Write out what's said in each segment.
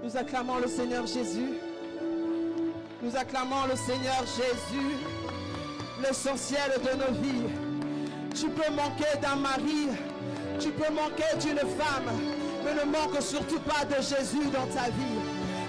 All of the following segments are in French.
Nous acclamons le Seigneur Jésus. Nous acclamons le Seigneur Jésus, l'essentiel de nos vies. Tu peux manquer d'un mari, tu peux manquer d'une femme, mais ne manque surtout pas de Jésus dans ta vie.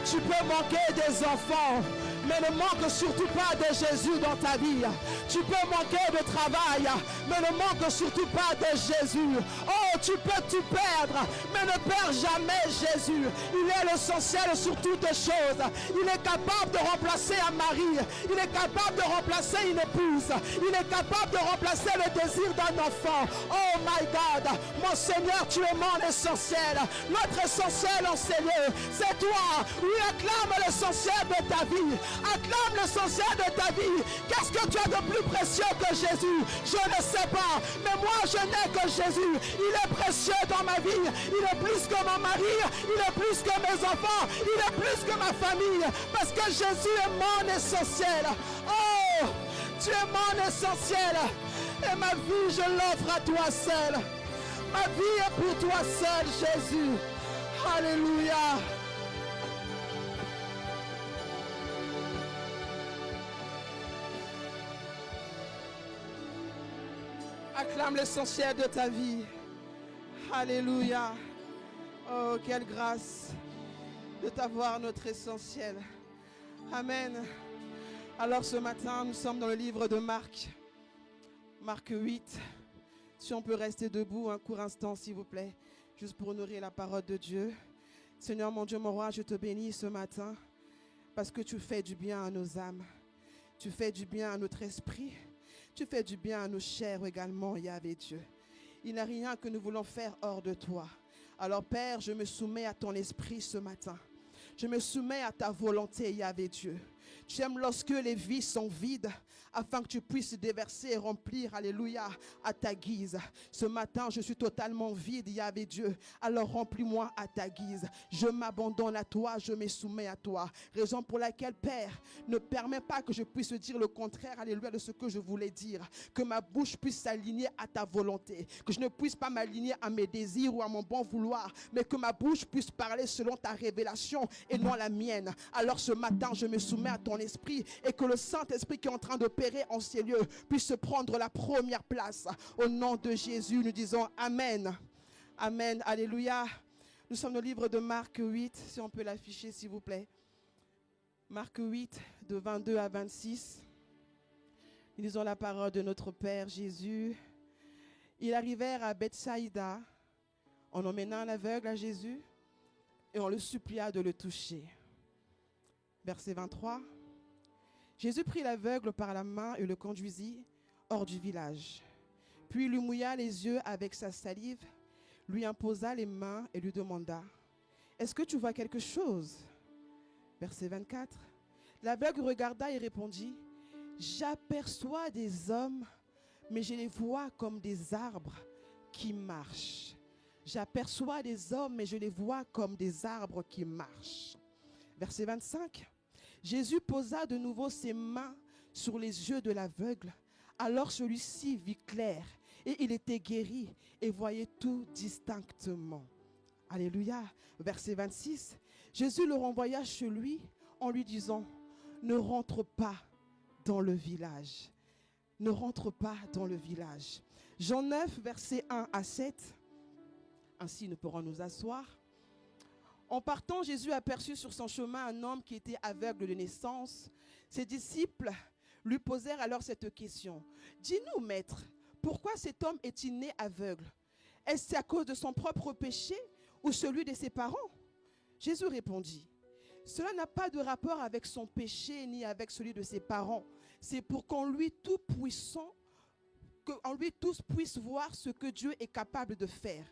Tu peux manquer des enfants, mais ne manque surtout pas de Jésus dans ta vie. Tu peux manquer de travail, mais ne manque surtout pas de Jésus. Oh, tu peux tout perdre, mais ne perds jamais Jésus. Il est l'essentiel sur toutes choses. Il est capable de remplacer un mari. Il est capable de remplacer une épouse. Il est capable de remplacer le désir d'un enfant. Oh my God, mon Seigneur, tu es mon essentiel. Notre essentiel en Seigneur, c'est toi. Oui, acclame l'essentiel de ta vie. Acclame l'essentiel de ta vie. Qu'est-ce que tu as de plus précieux que Jésus? Je ne sais pas, mais moi je n'ai que Jésus. Il est précieux dans ma vie. Il est plus que mon mari. Il est plus que mes enfants. Il est plus que ma famille. Parce que Jésus est mon essentiel. Oh, tu es mon essentiel. Et ma vie, je l'offre à toi seul. Ma vie est pour toi seul, Jésus. Alléluia. Acclame l'essentiel de ta vie. Alléluia. Oh, quelle grâce de t'avoir notre essentiel. Amen. Alors ce matin, nous sommes dans le livre de Marc. Marc 8. Si on peut rester debout un court instant, s'il vous plaît, juste pour honorer la parole de Dieu. Seigneur, mon Dieu, mon roi, je te bénis ce matin parce que tu fais du bien à nos âmes. Tu fais du bien à notre esprit. Tu fais du bien à nos chairs également, Yahvé Dieu. Il n'y a rien que nous voulons faire hors de toi. Alors Père, je me soumets à ton esprit ce matin. Je me soumets à ta volonté, Yahvé Dieu. Tu aimes lorsque les vies sont vides, afin que tu puisses déverser et remplir, alléluia, à ta guise. Ce matin, je suis totalement vide, Yahvé Dieu. Alors remplis-moi à ta guise. Je m'abandonne à toi, je me soumets à toi. Raison pour laquelle, Père, ne permets pas que je puisse dire le contraire, alléluia, de ce que je voulais dire. Que ma bouche puisse s'aligner à ta volonté. Que je ne puisse pas m'aligner à mes désirs ou à mon bon vouloir, mais que ma bouche puisse parler selon ta révélation et non la mienne. Alors ce matin, je me soumets à ton esprit et que le Saint-Esprit qui est en train d'opérer en ces lieux puisse prendre la première place. Au nom de Jésus, nous disons Amen. Amen. Alléluia. Nous sommes au livre de Marc 8, si on peut l'afficher s'il vous plaît. Marc 8, de 22 à 26. Nous lisons la parole de notre Père Jésus. Ils arrivèrent à Bethsaïda en emmenant un aveugle à Jésus et on le supplia de le toucher. Verset 23. Jésus prit l'aveugle par la main et le conduisit hors du village. Puis il lui mouilla les yeux avec sa salive, lui imposa les mains et lui demanda « Est-ce que tu vois quelque chose ?» Verset 24. L'aveugle regarda et répondit « J'aperçois des hommes, mais je les vois comme des arbres qui marchent. J'aperçois des hommes, mais je les vois comme des arbres qui marchent. » Verset 25. Jésus posa de nouveau ses mains sur les yeux de l'aveugle. Alors celui-ci vit clair et il était guéri et voyait tout distinctement. Alléluia. Verset 26. Jésus le renvoya chez lui en lui disant « Ne rentre pas dans le village. » Ne rentre pas dans le village. Jean 9, versets 1 à 7. Ainsi nous pourrons nous asseoir. En partant, Jésus aperçut sur son chemin un homme qui était aveugle de naissance. Ses disciples lui posèrent alors cette question. « Dis-nous, maître, pourquoi cet homme est-il né aveugle? Est-ce à cause de son propre péché ou celui de ses parents ?» Jésus répondit. « Cela n'a pas de rapport avec son péché ni avec celui de ses parents. C'est pour qu'en lui tout-puissant, qu'en lui tous puissent voir ce que Dieu est capable de faire.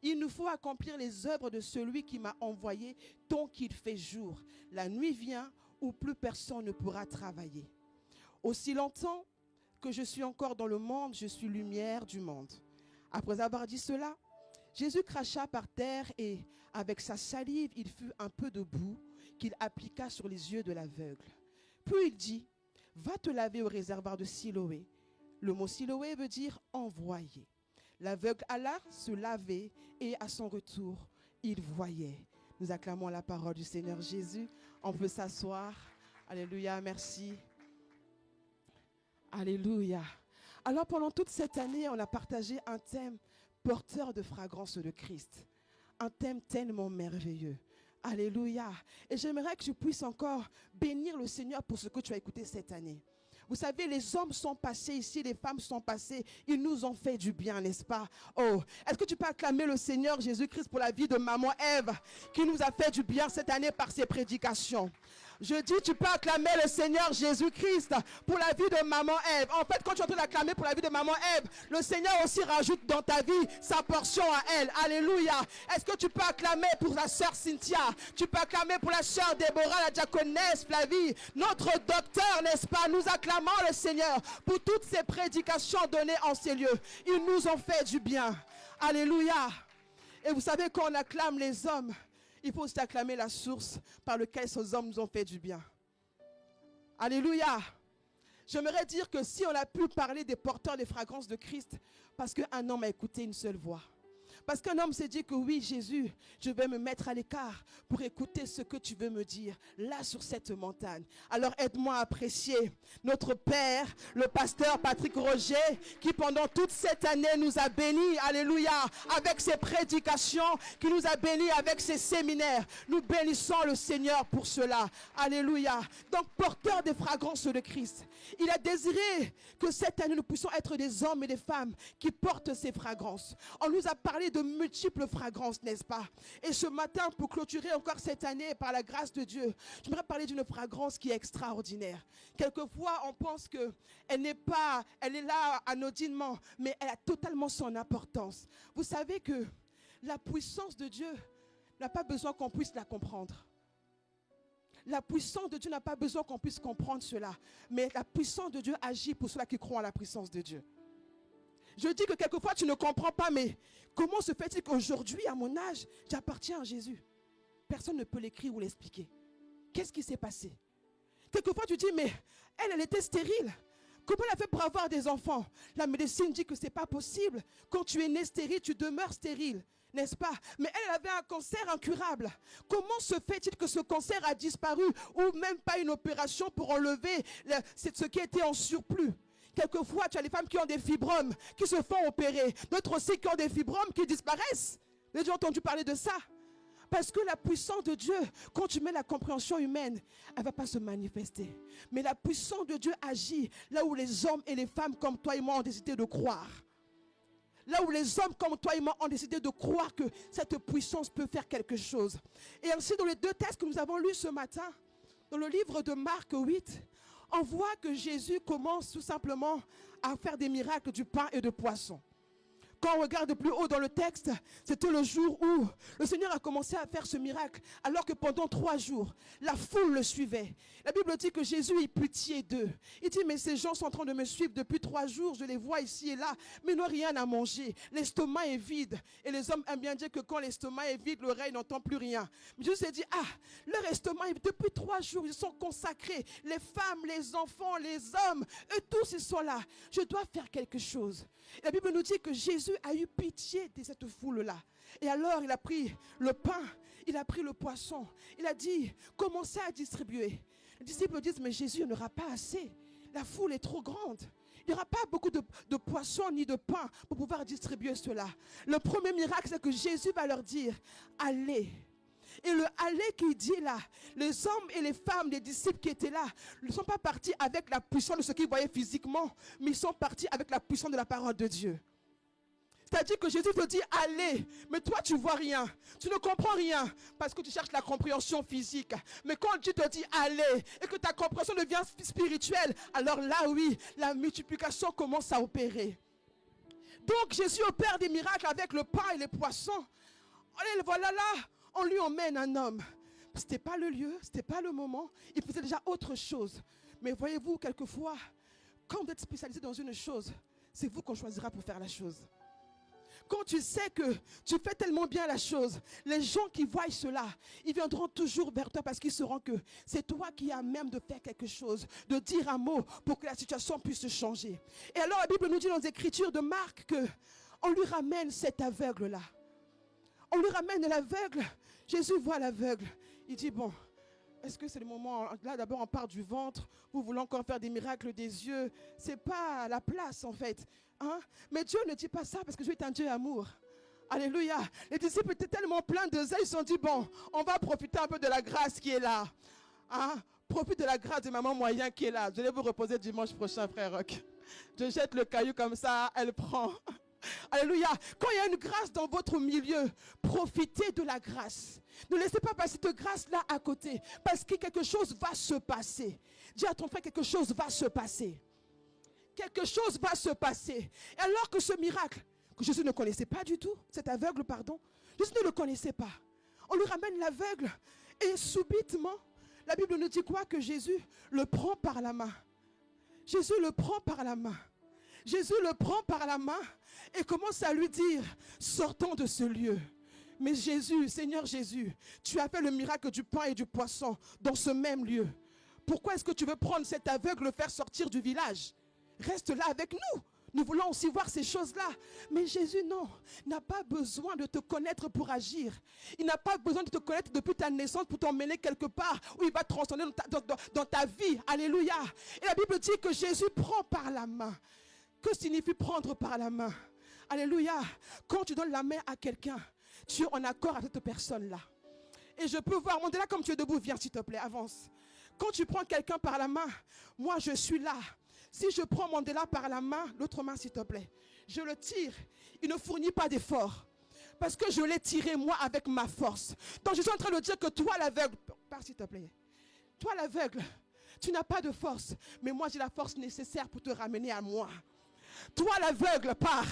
Il nous faut accomplir les œuvres de celui qui m'a envoyé tant qu'il fait jour. La nuit vient où plus personne ne pourra travailler. Aussi longtemps que je suis encore dans le monde, je suis lumière du monde. » Après avoir dit cela, Jésus cracha par terre et, avec sa salive, il fut un peu de boue qu'il appliqua sur les yeux de l'aveugle. Puis il dit, « Va te laver au réservoir de Siloé. » Le mot Siloé veut dire « envoyé ». L'aveugle alla se laver et à son retour, il voyait. Nous acclamons la parole du Seigneur Jésus. On peut s'asseoir. Alléluia, merci. Alléluia. Alors pendant toute cette année, on a partagé un thème porteur de fragrance de Christ. Un thème tellement merveilleux. Alléluia. Et j'aimerais que je puisse encore bénir le Seigneur pour ce que tu as écouté cette année. Vous savez, les hommes sont passés ici, les femmes sont passées. Ils nous ont fait du bien, n'est-ce pas? Oh, est-ce que tu peux acclamer le Seigneur Jésus-Christ pour la vie de maman Ève qui nous a fait du bien cette année par ses prédications? Je dis, tu peux acclamer le Seigneur Jésus-Christ pour la vie de maman Ève. En fait, quand tu es en train d'acclamer pour la vie de maman Ève, le Seigneur aussi rajoute dans ta vie sa portion à elle. Alléluia. Est-ce que tu peux acclamer pour la sœur Cynthia? Tu peux acclamer pour la sœur Déborah, la diaconesse Flavie, notre docteur, n'est-ce pas? Nous acclamons le Seigneur pour toutes ces prédications données en ces lieux. Ils nous ont fait du bien. Alléluia. Et vous savez, quand on acclame les hommes, il faut aussi acclamer la source par laquelle ces hommes nous ont fait du bien. Alléluia. J'aimerais dire que si on a pu parler des porteurs des fragrances de Christ, parce qu'un homme a écouté une seule voix. Parce qu'un homme s'est dit que oui, Jésus, je vais me mettre à l'écart pour écouter ce que tu veux me dire, là sur cette montagne. Alors aide-moi à apprécier notre Père, le pasteur Patrick Roger, qui pendant toute cette année nous a bénis, alléluia, avec ses prédications, qui nous a bénis avec ses séminaires. Nous bénissons le Seigneur pour cela. Alléluia. Donc porteur des fragrances de Christ. Il a désiré que cette année nous puissions être des hommes et des femmes qui portent ces fragrances. On nous a parlé de multiples fragrances, n'est-ce pas? Et ce matin, pour clôturer encore cette année par la grâce de Dieu, j'aimerais parler d'une fragrance qui est extraordinaire. Quelquefois, on pense qu'elle n'est pas, elle est là anodinement, mais elle a totalement son importance. Vous savez que la puissance de Dieu n'a pas besoin qu'on puisse la comprendre. La puissance de Dieu n'a pas besoin qu'on puisse comprendre cela. Mais la puissance de Dieu agit pour ceux qui croient en la puissance de Dieu. Je dis que quelquefois tu ne comprends pas, mais comment se fait-il qu'aujourd'hui, à mon âge, j'appartiens à Jésus? Personne ne peut l'écrire ou l'expliquer. Qu'est-ce qui s'est passé? Quelquefois tu dis, mais elle était stérile. Comment elle a fait pour avoir des enfants? La médecine dit que ce n'est pas possible. Quand tu es né stérile, tu demeures stérile. N'est-ce pas? Mais elle avait un cancer incurable. Comment se fait-il que ce cancer a disparu ou même pas une opération pour enlever ce qui était en surplus? Quelquefois, tu as des femmes qui ont des fibromes, qui se font opérer. D'autres aussi qui ont des fibromes qui disparaissent. Vous avez déjà entendu parler de ça? Parce que la puissance de Dieu, quand tu mets la compréhension humaine, elle ne va pas se manifester. Mais la puissance de Dieu agit là où les hommes et les femmes comme toi et moi ont décidé de croire. Là où les hommes comme toi et moi ont décidé de croire que cette puissance peut faire quelque chose. Et ainsi, dans les deux textes que nous avons lus ce matin, dans le livre de Marc 8, on voit que Jésus commence tout simplement à faire des miracles du pain et de poisson. Quand on regarde plus haut dans le texte, c'était le jour où le Seigneur a commencé à faire ce miracle, alors que pendant 3 jours, la foule le suivait. La Bible dit que Jésus eut pitié d'eux. Il dit, mais ces gens sont en train de me suivre depuis 3 jours, je les vois ici et là, mais ils n'ont rien à manger. L'estomac est vide. Et les hommes aiment bien dire que quand l'estomac est vide, l'oreille n'entend plus rien. Mais Jésus s'est dit, leur estomac est vide. Depuis 3 jours, ils sont consacrés. Les femmes, les enfants, les hommes, eux tous, ils sont là. Je dois faire quelque chose. Et la Bible nous dit que Jésus a eu pitié de cette foule-là. Et alors, il a pris le pain, il a pris le poisson. Il a dit, commencez à distribuer. Les disciples disent, mais Jésus, il n'y aura pas assez. La foule est trop grande. Il n'y aura pas beaucoup de poissons ni de pain pour pouvoir distribuer cela. Le premier miracle, c'est que Jésus va leur dire, allez. Et le aller qu'il dit là, les hommes et les femmes, les disciples qui étaient là, ne sont pas partis avec la puissance de ce qu'ils voyaient physiquement, mais ils sont partis avec la puissance de la parole de Dieu. C'est-à-dire que Jésus te dit allez, mais toi tu vois rien, tu ne comprends rien parce que tu cherches la compréhension physique. Mais quand Dieu te dit allez et que ta compréhension devient spirituelle, alors là oui, la multiplication commence à opérer. Donc Jésus opère des miracles avec le pain et les poissons. Allez, voilà là, on lui emmène un homme. Ce n'était pas le lieu, ce n'était pas le moment, il faisait déjà autre chose. Mais voyez-vous, quelquefois, quand vous êtes spécialisé dans une chose, c'est vous qu'on choisira pour faire la chose. Quand tu sais que tu fais tellement bien la chose, les gens qui voient cela, ils viendront toujours vers toi parce qu'ils sauront que c'est toi qui as même de faire quelque chose, de dire un mot pour que la situation puisse changer. Et alors la Bible nous dit dans les Écritures de Marc qu'on lui ramène cet aveugle-là. On lui ramène l'aveugle Jésus voit l'aveugle. Il dit, bon, est-ce que c'est le moment, là d'abord on part du ventre, vous voulez encore faire des miracles des yeux, c'est pas la place en fait. Hein? Mais Dieu ne dit pas ça parce que Dieu est un Dieu d'amour. Alléluia. Les disciples étaient tellement pleins de zèle, ils se sont dit, bon, on va profiter un peu de la grâce qui est là. Hein? Profite de la grâce de maman moyen qui est là. Je vais vous reposer dimanche prochain, frère Roch. Je jette le caillou comme ça, elle prend. Alléluia. Quand il y a une grâce dans votre milieu, profitez de la grâce. Ne laissez pas passer cette grâce-là à côté. Parce que quelque chose va se passer. Dis à ton frère, quelque chose va se passer. Quelque chose va se passer. Et alors que ce miracle, que Jésus ne connaissait pas du tout, cet aveugle, pardon, Jésus ne le connaissait pas. On lui ramène l'aveugle. Et subitement, la Bible nous dit quoi? Que Jésus le prend par la main. Jésus le prend par la main. Jésus le prend par la main et commence à lui dire, sortons de ce lieu. Mais Jésus, Seigneur Jésus, tu as fait le miracle du pain et du poisson dans ce même lieu. Pourquoi est-ce que tu veux prendre cet aveugle, le faire sortir du village? Reste là avec nous. Nous voulons aussi voir ces choses-là. Mais Jésus, non, n'a pas besoin de te connaître pour agir. Il n'a pas besoin de te connaître depuis ta naissance pour t'emmener quelque part où il va transcender dans ta vie. Alléluia. Et la Bible dit que Jésus prend par la main. Que signifie prendre par la main? Alléluia. Quand tu donnes la main à quelqu'un, tu es en accord avec cette personne-là. Et je peux voir, Mandela, comme tu es debout, viens s'il te plaît, avance. Quand tu prends quelqu'un par la main, moi je suis là. Si je prends Mandela par la main, l'autre main s'il te plaît, je le tire, il ne fournit pas d'effort. Parce que je l'ai tiré moi avec ma force. Donc je suis en train de dire que toi l'aveugle, pars s'il te plaît, toi l'aveugle, tu n'as pas de force. Mais moi j'ai la force nécessaire pour te ramener à moi. Toi l'aveugle, pars.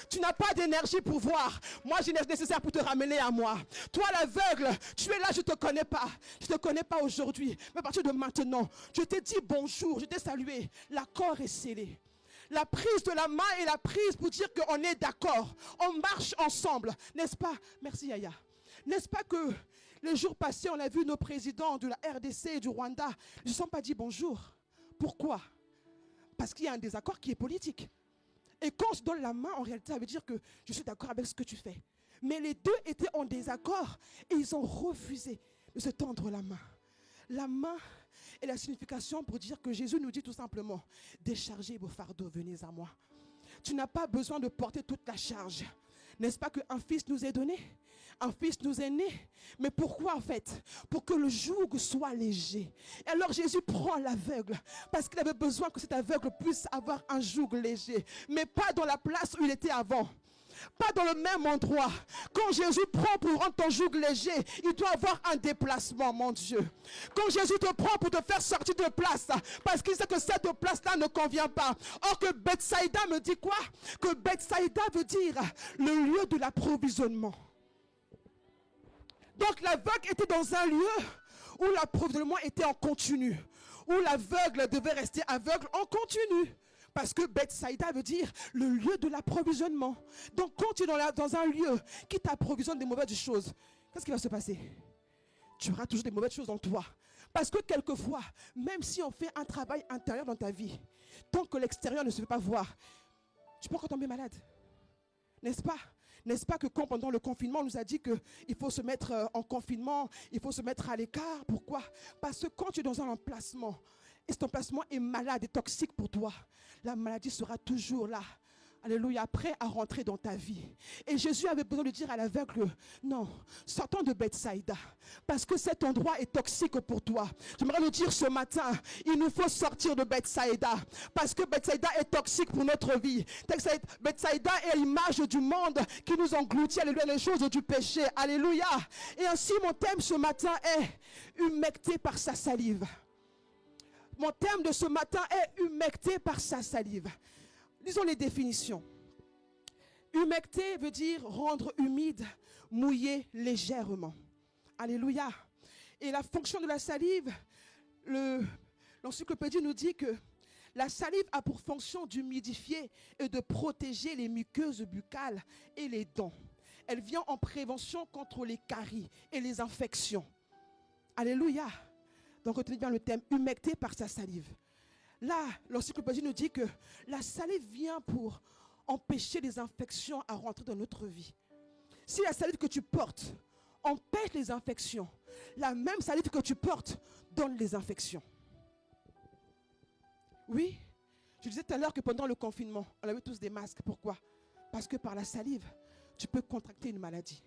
Tu n'as pas d'énergie pour voir. Moi j'ai l'énergie nécessaire pour te ramener à moi. Toi l'aveugle, tu es là, je ne te connais pas. Je ne te connais pas aujourd'hui. Mais à partir de maintenant, je t'ai dit bonjour, je t'ai salué. L'accord est scellé. La prise de la main est la prise pour dire qu'on est d'accord. On marche ensemble. N'est-ce pas? Merci Yaya. N'est-ce pas que les jours passés, on a vu nos présidents de la RDC et du Rwanda. Ils ne se sont pas dit bonjour. Pourquoi? Parce qu'il y a un désaccord qui est politique. Et quand on se donne la main, en réalité, ça veut dire que je suis d'accord avec ce que tu fais. Mais les deux étaient en désaccord et ils ont refusé de se tendre la main. La main est la signification pour dire que Jésus nous dit tout simplement, déchargez vos fardeaux, venez à moi. Tu n'as pas besoin de porter toute la charge. N'est-ce pas qu'un fils nous est donné? Un fils nous est né. Mais pourquoi en fait? Pour que le joug soit léger. Et alors Jésus prend l'aveugle. Parce qu'il avait besoin que cet aveugle puisse avoir un joug léger. Mais pas dans la place où il était avant. Pas dans le même endroit. Quand Jésus prend pour rendre ton joug léger, il doit avoir un déplacement, mon Dieu. Quand Jésus te prend pour te faire sortir de place, parce qu'il sait que cette place-là ne convient pas. Or que Bethsaïda me dit quoi? Que Bethsaïda veut dire le lieu de l'approvisionnement. Donc l'aveugle était dans un lieu où l'approvisionnement était en continu. Où l'aveugle devait rester aveugle en continu. Parce que Bethsaïda veut dire le lieu de l'approvisionnement. Donc quand tu es dans un lieu qui t'approvisionne des mauvaises choses, qu'est-ce qui va se passer? Tu auras toujours des mauvaises choses en toi. Parce que quelquefois, même si on fait un travail intérieur dans ta vie, tant que l'extérieur ne se fait pas voir, tu peux encore tomber malade. N'est-ce pas? N'est-ce pas que quand pendant le confinement, on nous a dit qu'il faut se mettre en confinement, il faut se mettre à l'écart. Pourquoi? Parce que quand tu es dans un emplacement, et cet emplacement est malade et toxique pour toi, la maladie sera toujours là. Alléluia, prêt à rentrer dans ta vie. Et Jésus avait besoin de dire à l'aveugle, non, sortons de Bethsaïda, parce que cet endroit est toxique pour toi. J'aimerais le dire ce matin, il nous faut sortir de Bethsaïda, parce que Bethsaïda est toxique pour notre vie. Bethsaïda est l'image du monde qui nous engloutit, alléluia, les choses du péché, alléluia. Et ainsi mon thème ce matin est humecté par sa salive. Mon thème de ce matin est humecté par sa salive. Lisons les définitions. Humecter veut dire rendre humide, mouiller légèrement. Alléluia. Et la fonction de la salive, l'encyclopédie nous dit que la salive a pour fonction d'humidifier et de protéger les muqueuses buccales et les dents. Elle vient en prévention contre les caries et les infections. Alléluia. Donc retenez bien le thème, humecté par sa salive. Là, l'encyclopédie nous dit que la salive vient pour empêcher les infections à rentrer dans notre vie. Si la salive que tu portes empêche les infections. La même salive que tu portes donne les infections. Oui, je disais tout à l'heure que pendant le confinement, on avait tous des masques. Pourquoi? Parce que par la salive, tu peux contracter une maladie.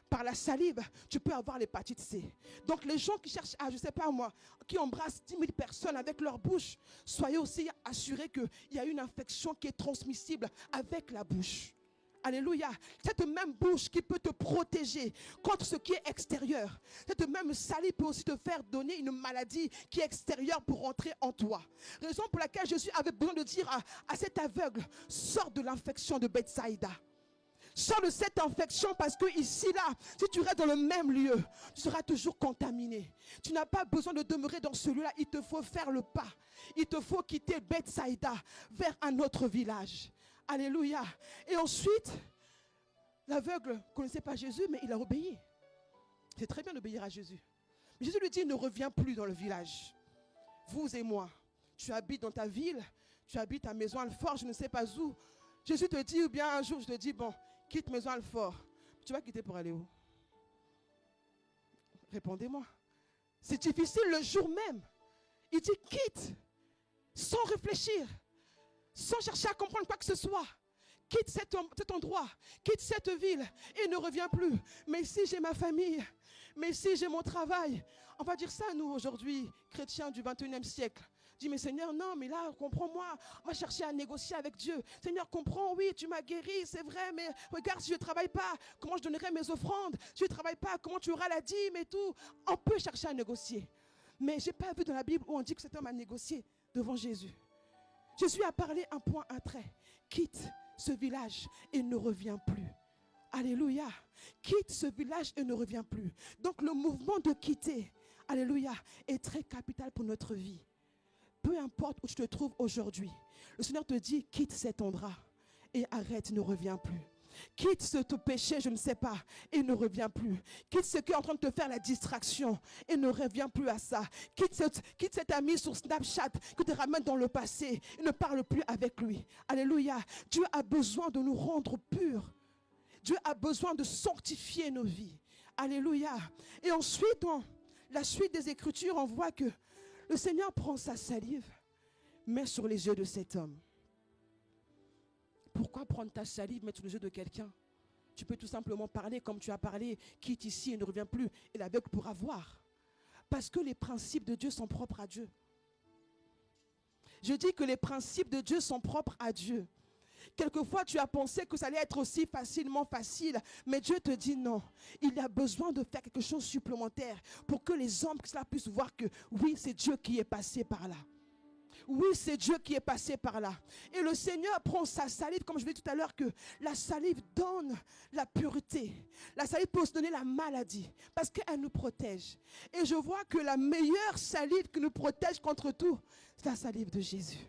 Par la salive, tu peux avoir l'hépatite C. Donc les gens qui cherchent à, je ne sais pas moi, qui embrassent 10 000 personnes avec leur bouche, soyez aussi assurés qu'il y a une infection qui est transmissible avec la bouche. Alléluia. Cette même bouche qui peut te protéger contre ce qui est extérieur. Cette même salive peut aussi te faire donner une maladie qui est extérieure pour rentrer en toi. Raison pour laquelle Jésus avait besoin de dire à cet aveugle, sors de l'infection de Bethsaïda. Sors de cette infection parce que ici, là, si tu restes dans le même lieu, tu seras toujours contaminé. Tu n'as pas besoin de demeurer dans ce lieu-là. Il te faut faire le pas. Il te faut quitter Bethsaïda vers un autre village. Alléluia. Et ensuite, l'aveugle ne connaissait pas Jésus, mais il a obéi. C'est très bien d'obéir à Jésus. Mais Jésus lui dit, ne reviens plus dans le village. Vous et moi, tu habites dans ta ville, tu habites à Maison-Alfort, je ne sais pas où. Jésus te dit, ou bien un jour, je te dis, bon, quitte Maison-Alfort. Tu vas quitter pour aller où? Répondez-moi. C'est difficile le jour même. Il dit, quitte, sans réfléchir. Sans chercher à comprendre quoi que ce soit. Quitte cet endroit, quitte cette ville et ne reviens plus. Mais ici j'ai ma famille, mais ici j'ai mon travail. On va dire ça nous aujourd'hui, chrétiens du 21e siècle. Dis mais Seigneur, non, mais là, comprends-moi. On va chercher à négocier avec Dieu. Seigneur, comprends, oui, tu m'as guéri, c'est vrai, mais regarde, si je ne travaille pas, comment je donnerai mes offrandes? Si je ne travaille pas, comment tu auras la dîme et tout? On peut chercher à négocier. Mais je n'ai pas vu dans la Bible où on dit que cet homme a négocié devant Jésus. Jésus a parlé un point, un trait. Quitte ce village et ne reviens plus. Alléluia. Quitte ce village et ne reviens plus. Donc le mouvement de quitter, alléluia, est très capital pour notre vie. Peu importe où tu te trouves aujourd'hui, le Seigneur te dit, quitte cet endroit et arrête, ne reviens plus. Quitte ce péché, je ne sais pas, et ne reviens plus. Quitte ce qui est en train de te faire la distraction et ne reviens plus à ça. Quitte cet ami sur Snapchat qui te ramène dans le passé et ne parle plus avec lui. Alléluia. Dieu a besoin de nous rendre purs. Dieu a besoin de sanctifier nos vies. Alléluia. Et ensuite, dans la suite des Écritures, on voit que le Seigneur prend sa salive, met sur les yeux de cet homme. Pourquoi prendre ta salive, mettre sur les yeux de quelqu'un? Tu peux tout simplement parler comme tu as parlé, quitte ici et ne reviens plus, et l'aveugle pourra voir. Parce que les principes de Dieu sont propres à Dieu. Je dis que les principes de Dieu sont propres à Dieu. Quelquefois, tu as pensé que ça allait être aussi facilement facile, mais Dieu te dit non. Il y a besoin de faire quelque chose de supplémentaire pour que les hommes puissent voir que oui, c'est Dieu qui est passé par là. Oui, c'est Dieu qui est passé par là. Et le Seigneur prend sa salive, comme je l'ai dit tout à l'heure, que la salive donne la pureté. La salive peut se donner la maladie, parce qu'elle nous protège. Et je vois que la meilleure salive qui nous protège contre tout, c'est la salive de Jésus.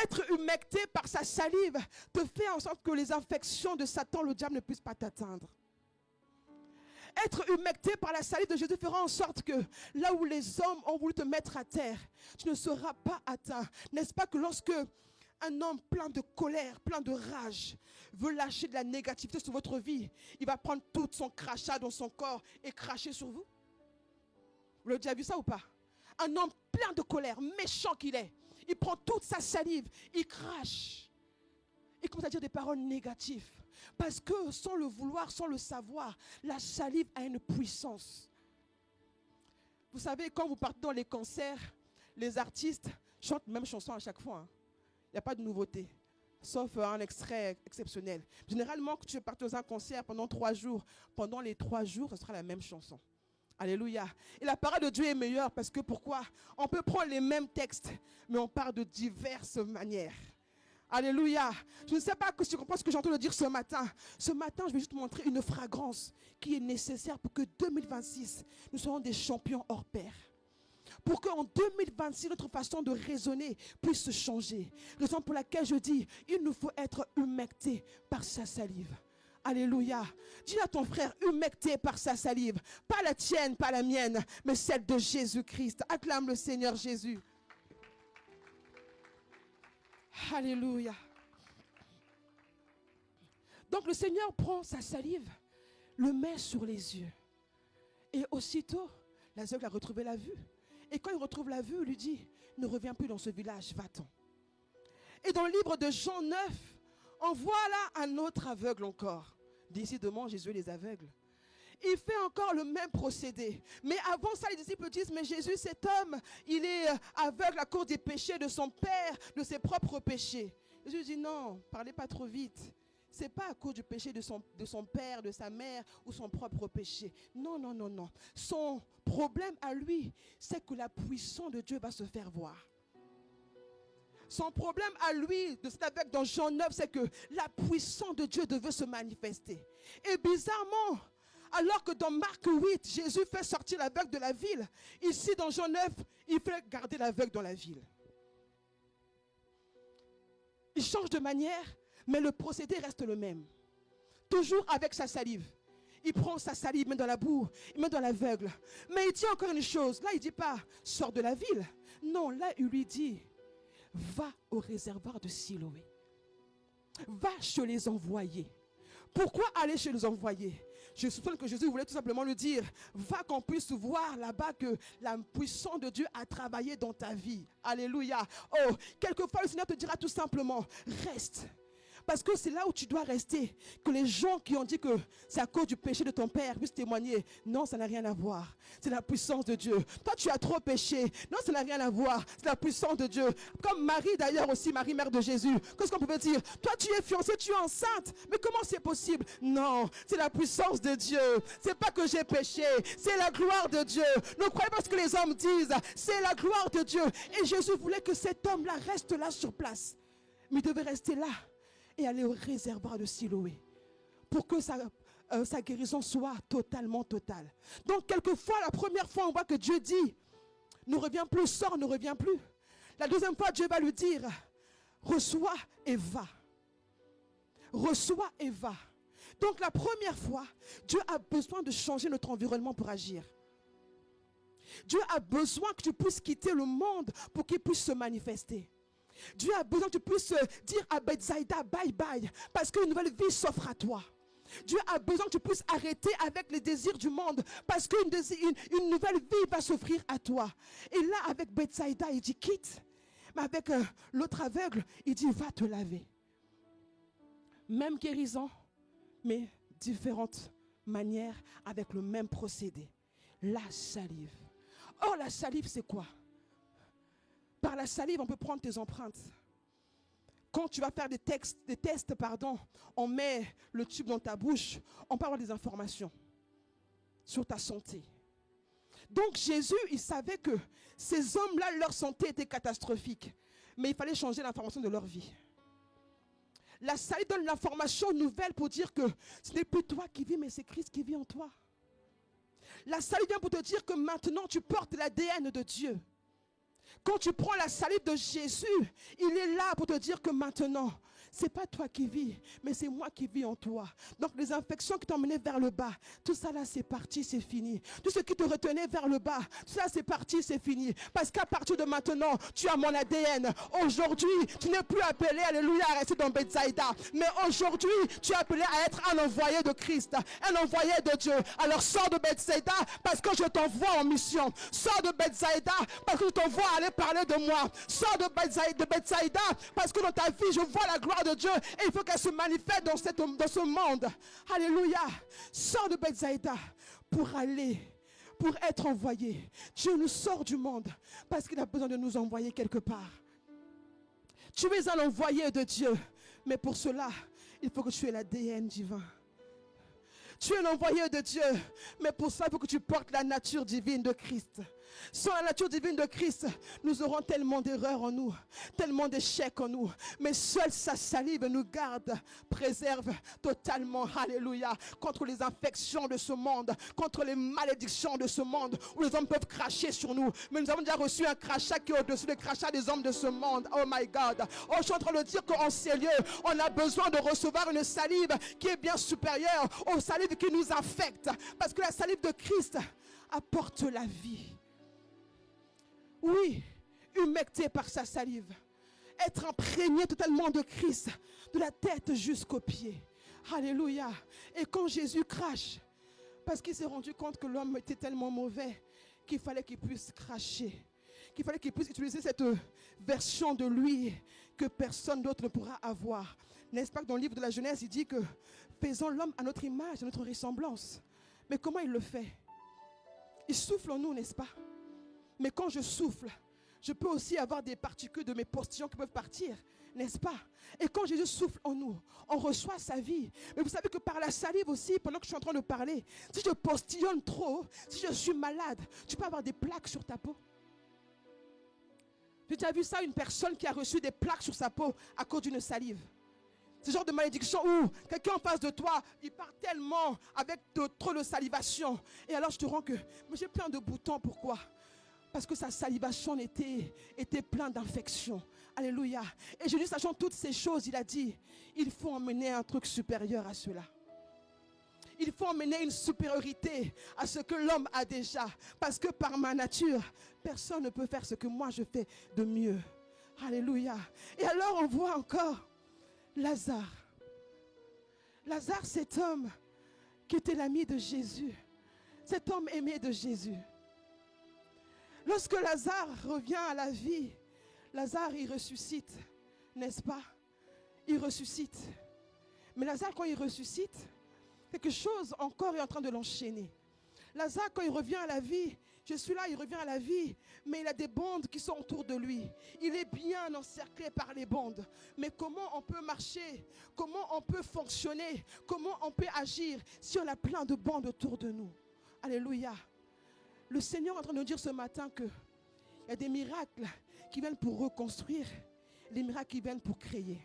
Être humecté par sa salive te fait en sorte que les infections de Satan, le diable, ne puissent pas t'atteindre. Être humecté par la salive de Jésus fera en sorte que là où les hommes ont voulu te mettre à terre, tu ne seras pas atteint. N'est-ce pas que lorsque un homme plein de colère, plein de rage, veut lâcher de la négativité sur votre vie, il va prendre tout son crachat dans son corps et cracher sur vous? Vous avez déjà vu ça ou pas? Un homme plein de colère, méchant qu'il est, il prend toute sa salive, il crache. Il commence à dire des paroles négatives. Parce que sans le vouloir, sans le savoir, la salive a une puissance. Vous savez, quand vous partez dans les concerts, les artistes chantent la même chanson à chaque fois. Il n'y a pas de nouveauté, sauf un extrait exceptionnel. Généralement, quand tu pars dans un concert pendant 3 jours, pendant les 3 jours, ce sera la même chanson. Alléluia. Et la parole de Dieu est meilleure parce que pourquoi? On peut prendre les mêmes textes, mais on parle de diverses manières. Alléluia. Je ne sais pas si tu comprends ce que j'entends de dire ce matin. Ce matin, je vais juste te montrer une fragrance qui est nécessaire pour que 2026, nous soyons des champions hors pair. Pour qu'en 2026, notre façon de raisonner puisse se changer. Raison pour laquelle je dis, il nous faut être humectés par sa salive. Alléluia. Dis à ton frère, humecté par sa salive. Pas la tienne, pas la mienne, mais celle de Jésus-Christ. Acclame le Seigneur Jésus. Alléluia. Donc le Seigneur prend sa salive, le met sur les yeux. Et aussitôt, l'aveugle a retrouvé la vue. Et quand il retrouve la vue, il lui dit, ne reviens plus dans ce village, va-t'en. Et dans le livre de Jean 9, on voit là un autre aveugle encore. Décidément, Jésus et les aveugles. Il fait encore le même procédé. Mais avant ça, les disciples disent, mais Jésus, cet homme, il est aveugle à cause des péchés de son père, de ses propres péchés. Jésus dit, non, parlez pas trop vite. Ce n'est pas à cause du péché de son père, de sa mère ou son propre péché. Non, non, non, non. Son problème à lui, c'est que la puissance de Dieu va se faire voir. Son problème à lui, de cet aveugle dans Jean 9, c'est que la puissance de Dieu devait se manifester. Et bizarrement, alors que dans Marc 8, Jésus fait sortir l'aveugle de la ville, ici dans Jean 9, il fait garder l'aveugle dans la ville. Il change de manière, mais le procédé reste le même. Toujours avec sa salive. Il prend sa salive, il met dans la boue, il met dans l'aveugle. Mais il dit encore une chose. Là, il ne dit pas, sors de la ville. Non, là, il lui dit, va au réservoir de Siloé. Va chez les envoyés. Pourquoi aller chez les envoyés? Je soupçonne que Jésus voulait tout simplement lui dire, va qu'on puisse voir là-bas que la puissance de Dieu a travaillé dans ta vie. Alléluia. Oh, quelquefois le Seigneur te dira tout simplement, reste. Parce que c'est là où tu dois rester. Que les gens qui ont dit que c'est à cause du péché de ton père puissent témoigner. Non, ça n'a rien à voir. C'est la puissance de Dieu. Toi, tu as trop péché. Non, ça n'a rien à voir. C'est la puissance de Dieu. Comme Marie d'ailleurs aussi, Marie, mère de Jésus. Qu'est-ce qu'on pouvait dire? Toi, tu es fiancée, tu es enceinte. Mais comment c'est possible? Non, c'est la puissance de Dieu. C'est pas que j'ai péché. C'est la gloire de Dieu. Ne croyez pas ce que les hommes disent. C'est la gloire de Dieu. Et Jésus voulait que cet homme-là reste là sur place. Mais il devait rester là et aller au réservoir de Siloé pour que sa guérison soit totalement totale. Donc quelquefois, la première fois, on voit que Dieu dit, ne reviens plus, sors, ne reviens plus. La deuxième fois, Dieu va lui dire, reçois et va. Reçois et va. Donc la première fois, Dieu a besoin de changer notre environnement pour agir. Dieu a besoin que tu puisses quitter le monde pour qu'il puisse se manifester. Dieu a besoin que tu puisses dire à Bethsaïda, bye bye, parce qu'une nouvelle vie s'offre à toi. Dieu a besoin que tu puisses arrêter avec les désirs du monde, parce qu'une nouvelle vie va s'offrir à toi. Et là, avec Bethsaïda, il dit quitte. Mais avec l'autre aveugle, il dit va te laver. Même guérison, mais différentes manières, avec le même procédé. La salive. Or, la salive, c'est quoi? Par la salive, on peut prendre tes empreintes. Quand tu vas faire des tests, on met le tube dans ta bouche, on peut avoir des informations sur ta santé. Donc Jésus, il savait que ces hommes-là, leur santé était catastrophique. Mais il fallait changer l'information de leur vie. La salive donne l'information nouvelle pour dire que ce n'est plus toi qui vis, mais c'est Christ qui vit en toi. La salive vient pour te dire que maintenant tu portes l'ADN de Dieu. Quand tu prends la salive de Jésus, il est là pour te dire que maintenant, ce n'est pas toi qui vis, mais c'est moi qui vis en toi. Donc les infections qui t'emmenaient vers le bas, tout ça là c'est parti, c'est fini. Tout ce qui te retenait vers le bas, tout ça c'est parti, c'est fini. Parce qu'à partir de maintenant, tu as mon ADN. Aujourd'hui, tu n'es plus appelé, alléluia, à rester dans Bethsaïda. Mais aujourd'hui, tu es appelé à être un envoyé de Christ, un envoyé de Dieu. Alors sors de Bethsaïda parce que je t'envoie en mission. Sors de Bethsaïda parce que je t'envoie à aller parler de moi. Sors de Bethsaïda parce que dans ta vie, je vois la gloire de Dieu et il faut qu'elle se manifeste dans ce monde. Alléluia. Sors de Bethsaïda pour être envoyé. Dieu nous sort du monde parce qu'il a besoin de nous envoyer quelque part. Tu es un envoyé de Dieu, mais pour cela, il faut que tu aies l'ADN divin. Tu es l'envoyé de Dieu, mais pour ça, il faut que tu portes la nature divine de Christ. Sans la nature divine de Christ, nous aurons tellement d'erreurs en nous, tellement d'échecs en nous. Mais seule sa salive nous garde, préserve totalement, alléluia, contre les infections de ce monde, contre les malédictions de ce monde, où les hommes peuvent cracher sur nous. Mais nous avons déjà reçu un crachat qui est au-dessus des crachats des hommes de ce monde. Oh my God. Oh, je suis en train de dire qu'en ces lieux, on a besoin de recevoir une salive qui est bien supérieure aux salives qui nous affectent. Parce que la salive de Christ apporte la vie. Oui, humecté par sa salive. Être imprégné totalement de Christ, de la tête jusqu'aux pieds. Alléluia. Et quand Jésus crache, Parce qu'il s'est rendu compte que l'homme était tellement mauvais qu'il fallait qu'il puisse cracher, qu'il fallait qu'il puisse utiliser cette version de lui que personne d'autre ne pourra avoir. N'est-ce pas que dans le livre de la Genèse, il dit que faisons l'homme à notre image, à notre ressemblance. Mais comment il le fait? Il souffle en nous, n'est-ce pas? Mais quand je souffle, je peux aussi avoir des particules de mes postillons qui peuvent partir, n'est-ce pas? Et quand Jésus souffle en nous, on reçoit sa vie. Mais vous savez que par la salive aussi, pendant que je suis en train de parler, si je postillonne trop, si je suis malade, tu peux avoir des plaques sur ta peau. J'ai déjà vu ça, une personne qui a reçu des plaques sur sa peau à cause d'une salive. Ce genre de malédiction où quelqu'un en face de toi, il part tellement avec trop de salivation. Et alors je te rends que, mais j'ai plein de boutons, pourquoi? Parce que sa salivation était pleine d'infections. Alléluia. Et Jésus, sachant toutes ces choses, il a dit, il faut emmener un truc supérieur à cela. Il faut emmener une supériorité à ce que l'homme a déjà. Parce que par ma nature, personne ne peut faire ce que moi je fais de mieux. Alléluia. Et alors on voit encore Lazare. Lazare, cet homme qui était l'ami de Jésus. Cet homme aimé de Jésus. Lorsque Lazare revient à la vie, Lazare, il ressuscite, n'est-ce pas? Il ressuscite. Mais Lazare, quand il ressuscite, quelque chose encore est en train de l'enchaîner. Lazare, quand il revient à la vie, je suis là, il revient à la vie, mais il a des bandes qui sont autour de lui. Il est bien encerclé par les bandes. Mais comment on peut marcher? Comment on peut fonctionner? Comment on peut agir si on a plein de bandes autour de nous? Alléluia. Le Seigneur est en train de nous dire ce matin qu'il y a des miracles qui viennent pour reconstruire, des miracles qui viennent pour créer.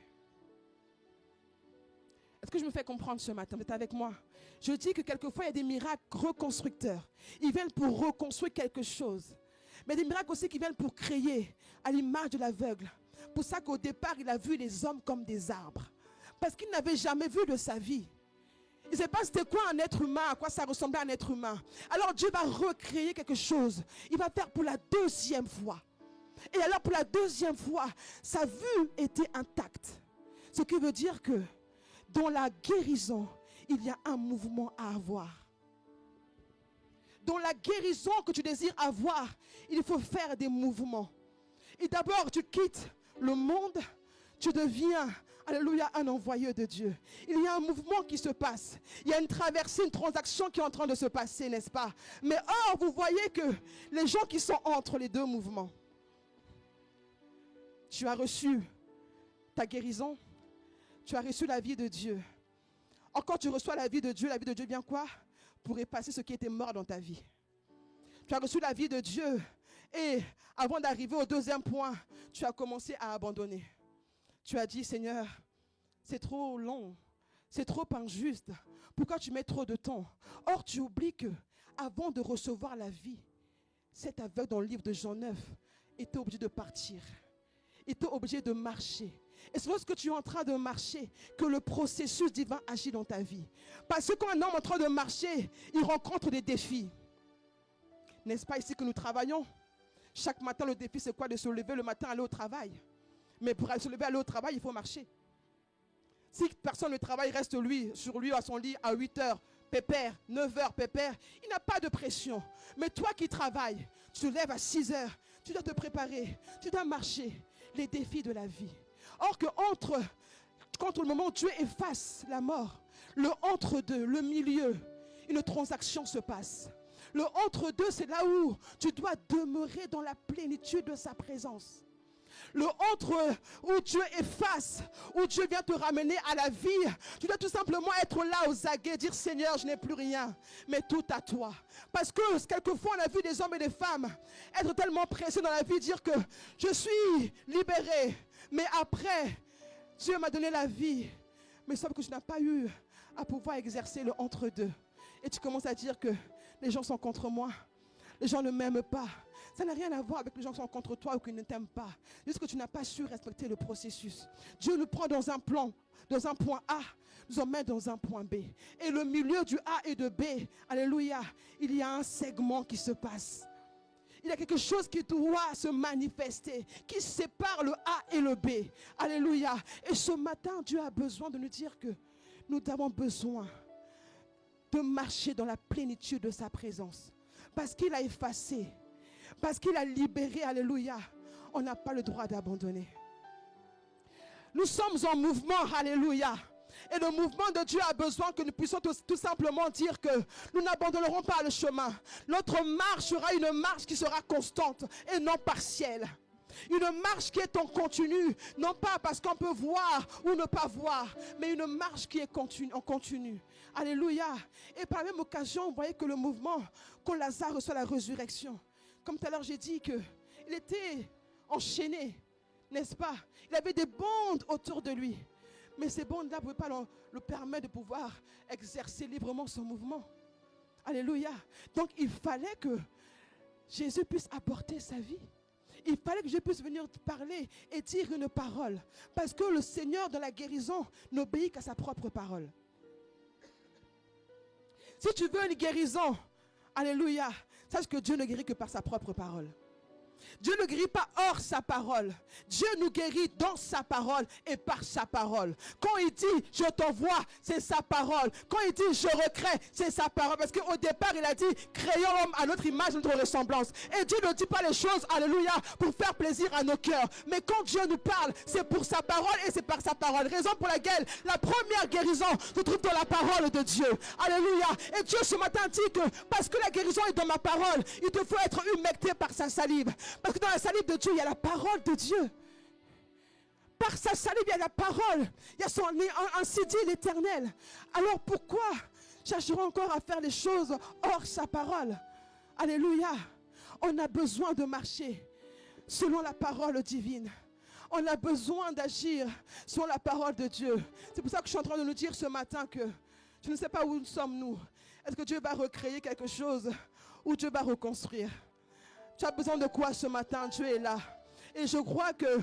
Est-ce que je me fais comprendre ce matin? Vous êtes avec moi? Je dis que quelquefois il y a des miracles reconstructeurs. Ils viennent pour reconstruire quelque chose. Mais des miracles aussi qui viennent pour créer à l'image de l'aveugle. Pour ça qu'au départ il a vu les hommes comme des arbres. Parce qu'il n'avait jamais vu de sa vie. Il ne sait pas c'était quoi un être humain, à quoi ça ressemblait à un être humain. Alors Dieu va recréer quelque chose. Il va faire pour la deuxième fois. Et alors pour la deuxième fois, sa vue était intacte. Ce qui veut dire que dans la guérison, il y a un mouvement à avoir. Dans la guérison que tu désires avoir, il faut faire des mouvements. Et d'abord, tu quittes le monde, tu deviens, alléluia, un envoyé de Dieu. Il y a un mouvement qui se passe. Il y a une traversée, une transaction qui est en train de se passer, n'est-ce pas? Mais or, vous voyez que les gens qui sont entre les deux mouvements, tu as reçu ta guérison, tu as reçu la vie de Dieu. Or, quand tu reçois la vie de Dieu vient quoi? Pour effacer ce qui était mort dans ta vie. Tu as reçu la vie de Dieu et avant d'arriver au deuxième point, tu as commencé à abandonner. Tu as dit, Seigneur, c'est trop long, c'est trop injuste. Pourquoi tu mets trop de temps? Or, tu oublies que avant de recevoir la vie, cet aveugle dans le livre de Jean 9 était obligé de partir. Il était obligé de marcher. Et c'est lorsque tu es en train de marcher que le processus divin agit dans ta vie. Parce que quand un homme est en train de marcher, il rencontre des défis. N'est-ce pas ici que nous travaillons? Chaque matin, le défi, c'est quoi? De se lever le matin, aller au travail. Mais pour se lever, aller au travail, il faut marcher. Si personne ne travaille, reste sur lui à son lit à 8 heures, pépère, 9 heures, pépère, il n'a pas de pression. Mais toi qui travailles, tu te lèves à 6 heures, tu dois te préparer, tu dois marcher. Les défis de la vie. Or que contre le moment où Dieu efface la mort, le entre-deux, le milieu, une transaction se passe. Le entre-deux, c'est là où tu dois demeurer dans la plénitude de sa présence. Le entre où Dieu efface, où Dieu vient te ramener à la vie, tu dois tout simplement être là aux aguets, dire Seigneur, je n'ai plus rien, mais tout à toi. Parce que quelquefois on a vu des hommes et des femmes être tellement pressés dans la vie, dire que je suis libéré, mais après Dieu m'a donné la vie, mais sauf que je n'ai pas eu à pouvoir exercer le entre-deux. Et tu commences à dire que les gens sont contre moi, les gens ne m'aiment pas. Ça n'a rien à voir avec les gens qui sont contre toi ou qui ne t'aiment pas. Juste que tu n'as pas su respecter le processus. Dieu nous prend dans un plan, dans un point A, nous emmène dans un point B. Et le milieu du A et de B, alléluia, il y a un segment qui se passe. Il y a quelque chose qui doit se manifester, qui sépare le A et le B. Alléluia. Et ce matin, Dieu a besoin de nous dire que nous avons besoin de marcher dans la plénitude de sa présence. Parce qu'il a effacé, parce qu'il a libéré, alléluia, on n'a pas le droit d'abandonner. Nous sommes en mouvement, alléluia. Et le mouvement de Dieu a besoin que nous puissions tout simplement dire que nous n'abandonnerons pas le chemin. Notre marche sera une marche qui sera constante et non partielle. Une marche qui est en continu, non pas parce qu'on peut voir ou ne pas voir, mais une marche qui est en continu. Alléluia. Et par la même occasion, vous voyez que le mouvement, quand Lazare reçoit la résurrection, comme tout à l'heure j'ai dit qu'il était enchaîné, n'est-ce pas? Il avait des bandes autour de lui. Mais ces bandes-là ne pouvaient pas le permettre de pouvoir exercer librement son mouvement. Alléluia. Donc il fallait que Jésus puisse apporter sa vie. Il fallait que je puisse venir parler et dire une parole. Parce que le Seigneur de la guérison n'obéit qu'à sa propre parole. Si tu veux une guérison, alléluia, sache que Dieu ne guérit que par sa propre parole. Dieu ne guérit pas hors sa parole. Dieu nous guérit dans sa parole et par sa parole. Quand il dit je t'envoie, c'est sa parole. Quand il dit je recrée, c'est sa parole. Parce qu'au départ il a dit créons l'homme à notre image, notre ressemblance. Et Dieu ne dit pas les choses, alléluia, pour faire plaisir à nos cœurs. Mais quand Dieu nous parle, c'est pour sa parole et c'est par sa parole. Raison pour laquelle la première guérison se trouve dans la parole de Dieu. Alléluia. Et Dieu ce matin dit que parce que la guérison est dans ma parole, il te faut être humecté par sa salive. Parce que dans la salive de Dieu, il y a la parole de Dieu. Par sa salive, il y a la parole. Il y a ainsi dit l'Éternel. Alors pourquoi chercherons encore à faire les choses hors sa parole? Alléluia. On a besoin de marcher selon la parole divine. On a besoin d'agir selon la parole de Dieu. C'est pour ça que je suis en train de nous dire ce matin que je ne sais pas où nous sommes nous. Est-ce que Dieu va recréer quelque chose ou Dieu va reconstruire? Tu as besoin de quoi ce matin? Dieu est là. Et je crois que,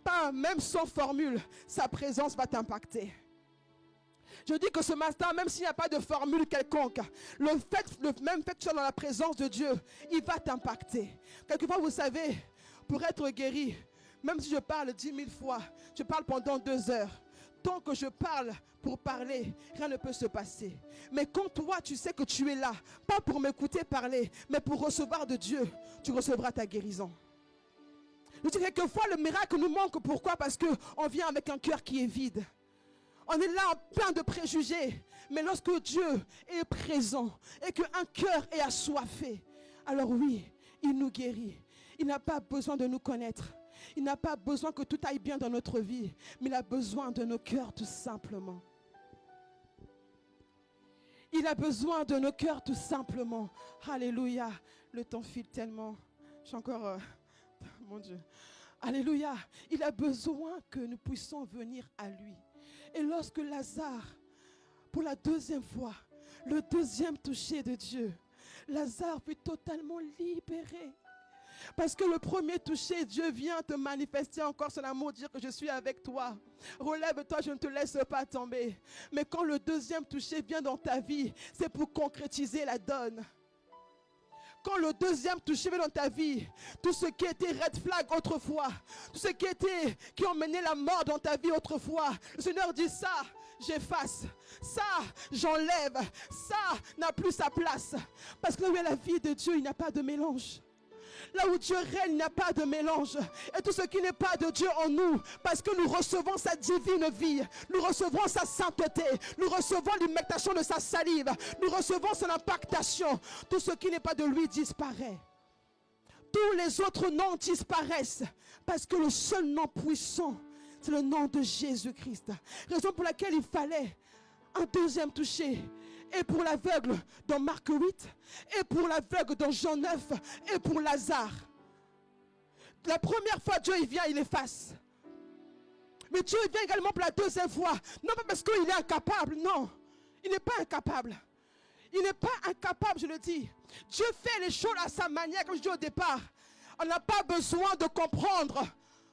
pas même sans formule, sa présence va t'impacter. Je dis que ce matin, même s'il n'y a pas de formule quelconque, le même fait que tu es dans la présence de Dieu, il va t'impacter. Quelquefois, vous savez, pour être guéri, même si je parle 10 000 fois, je parle pendant 2 heures. Tant que je parle pour parler, rien ne peut se passer. Mais quand toi, tu sais que tu es là, pas pour m'écouter parler, mais pour recevoir de Dieu, tu recevras ta guérison. Je dis quelquefois, le miracle nous manque. Pourquoi? Parce qu'on vient avec un cœur qui est vide. On est là plein de préjugés. Mais lorsque Dieu est présent et qu'un cœur est assoiffé, alors oui, il nous guérit. Il n'a pas besoin de nous connaître. Il n'a pas besoin que tout aille bien dans notre vie, mais il a besoin de nos cœurs tout simplement. Il a besoin de nos cœurs tout simplement. Alléluia. Le temps file tellement. Je suis encore... mon Dieu. Alléluia. Il a besoin que nous puissions venir à lui. Et lorsque Lazare, pour la 2e fois, le 2e toucher de Dieu, Lazare fut totalement libéré. Parce que le premier toucher, Dieu vient te manifester encore son amour, dire que je suis avec toi. Relève-toi, je ne te laisse pas tomber. Mais quand le 2e toucher vient dans ta vie, c'est pour concrétiser la donne. Quand le 2e toucher vient dans ta vie, tout ce qui était red flag autrefois, tout ce qui ont mené la mort dans ta vie autrefois, le Seigneur dit ça, j'efface. Ça, j'enlève. Ça n'a plus sa place. Parce que là où il y a la vie de Dieu, il n'y a pas de mélange. Là où Dieu règne, il n'y a pas de mélange. Et tout ce qui n'est pas de Dieu en nous, parce que nous recevons sa divine vie, nous recevons sa sainteté, nous recevons l'humectation de sa salive, nous recevons son impactation. Tout ce qui n'est pas de lui disparaît. Tous les autres noms disparaissent, parce que le seul nom puissant, c'est le nom de Jésus-Christ. Raison pour laquelle il fallait un 2e toucher. Et pour l'aveugle dans Marc 8, et pour l'aveugle dans Jean 9, et pour Lazare. La première fois, Dieu il vient, il efface. Mais Dieu vient également pour la 2e fois. Non pas parce qu'il est incapable, non. Il n'est pas incapable. Il n'est pas incapable, je le dis. Dieu fait les choses à sa manière, comme je dis au départ. On n'a pas besoin de comprendre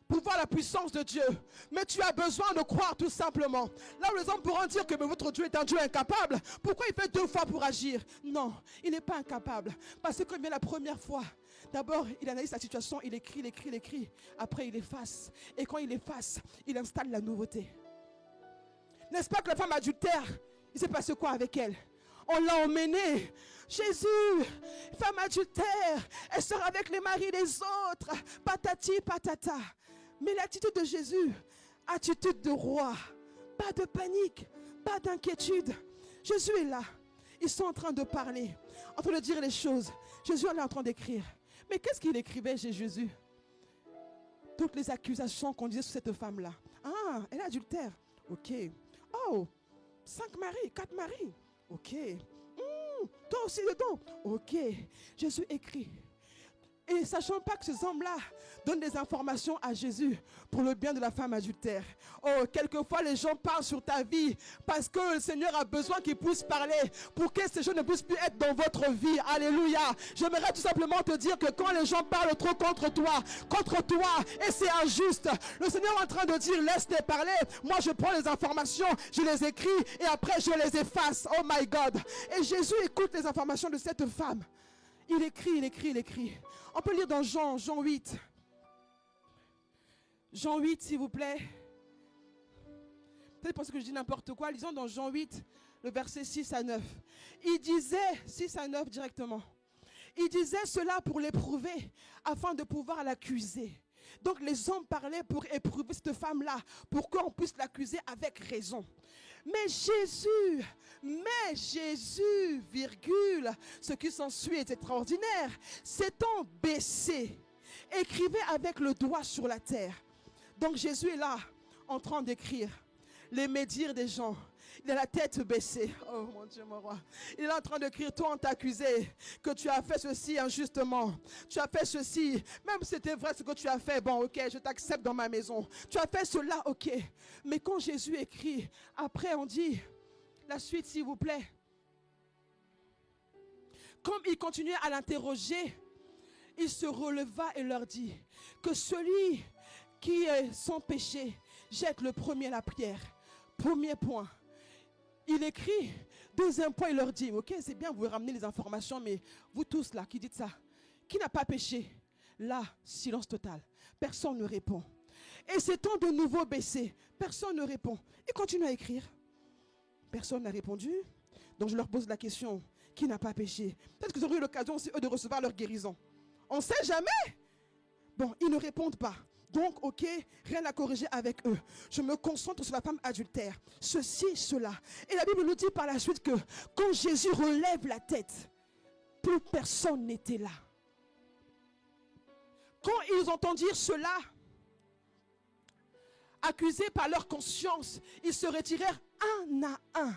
pour voir la puissance de Dieu. Mais tu as besoin de croire tout simplement. Là où les hommes pourront dire que votre Dieu est un Dieu incapable, pourquoi il fait 2 fois pour agir? Non, il n'est pas incapable. Parce que quand il vient la première fois, d'abord il analyse la situation, il écrit. Après il efface. Et quand il efface, il installe la nouveauté. N'est-ce pas que la femme adultère, il s'est passé quoi avec elle? On l'a emmenée. Jésus, femme adultère, elle sort avec les maris des autres. Patati, patata. Mais l'attitude de Jésus, attitude de roi. Pas de panique, pas d'inquiétude. Jésus est là. Ils sont en train de parler, en train de dire les choses. Jésus est en train d'écrire. Mais qu'est-ce qu'il écrivait chez Jésus? Toutes les accusations qu'on disait sur cette femme-là. Ah, elle est adultère. Ok. Oh, 5 maris, 4 maris. Ok. Toi aussi dedans. Ok. Jésus écrit. Et sachant pas que ces hommes-là donnent des informations à Jésus pour le bien de la femme adultère. Oh, quelquefois les gens parlent sur ta vie parce que le Seigneur a besoin qu'ils puissent parler pour que ces gens ne puissent plus être dans votre vie. Alléluia. J'aimerais tout simplement te dire que quand les gens parlent trop contre toi, et c'est injuste, le Seigneur est en train de dire laisse-les parler. Moi je prends les informations, je les écris et après je les efface. Oh my God. Et Jésus écoute les informations de cette femme. Il écrit. On peut lire dans Jean 8. Jean 8, s'il vous plaît. Peut-être parce que je dis n'importe quoi. Lisons dans Jean 8, le verset 6 à 9. Il disait, 6 à 9 directement. Il disait cela pour l'éprouver, afin de pouvoir l'accuser. Donc les hommes parlaient pour éprouver cette femme-là, pour qu'on puisse l'accuser avec raison. Mais Jésus, virgule, ce qui s'ensuit est extraordinaire, s'étant baissé, écrivait avec le doigt sur la terre. Donc Jésus est là, en train d'écrire les médires des gens. Il a la tête baissée. Oh mon Dieu, mon roi. Il est en train d'écrire, toi on t'a accusé que tu as fait ceci injustement. Tu as fait ceci. Même si c'était vrai ce que tu as fait, bon ok, je t'accepte dans ma maison. Tu as fait cela, ok. Mais quand Jésus écrit, après on dit, la suite s'il vous plaît. Comme il continuait à l'interroger, il se releva et leur dit que celui qui est sans péché jette le premier la pierre. Premier point. Il écrit. Deuxième point, il leur dit, ok, c'est bien, vous ramenez les informations, mais vous tous là qui dites ça, qui n'a pas péché? Là, silence total. Personne ne répond. Et s'étant de nouveau baissé, personne ne répond. Il continue à écrire. Personne n'a répondu. Donc je leur pose la question, qui n'a pas péché? Peut-être qu'ils auraient eu l'occasion aussi eux de recevoir leur guérison. On ne sait jamais. Bon, ils ne répondent pas. Donc, ok, rien à corriger avec eux. Je me concentre sur la femme adultère. Ceci, cela. Et la Bible nous dit par la suite que quand Jésus relève la tête, plus personne n'était là. Quand ils entendent dire cela, accusés par leur conscience, ils se retirèrent un à un.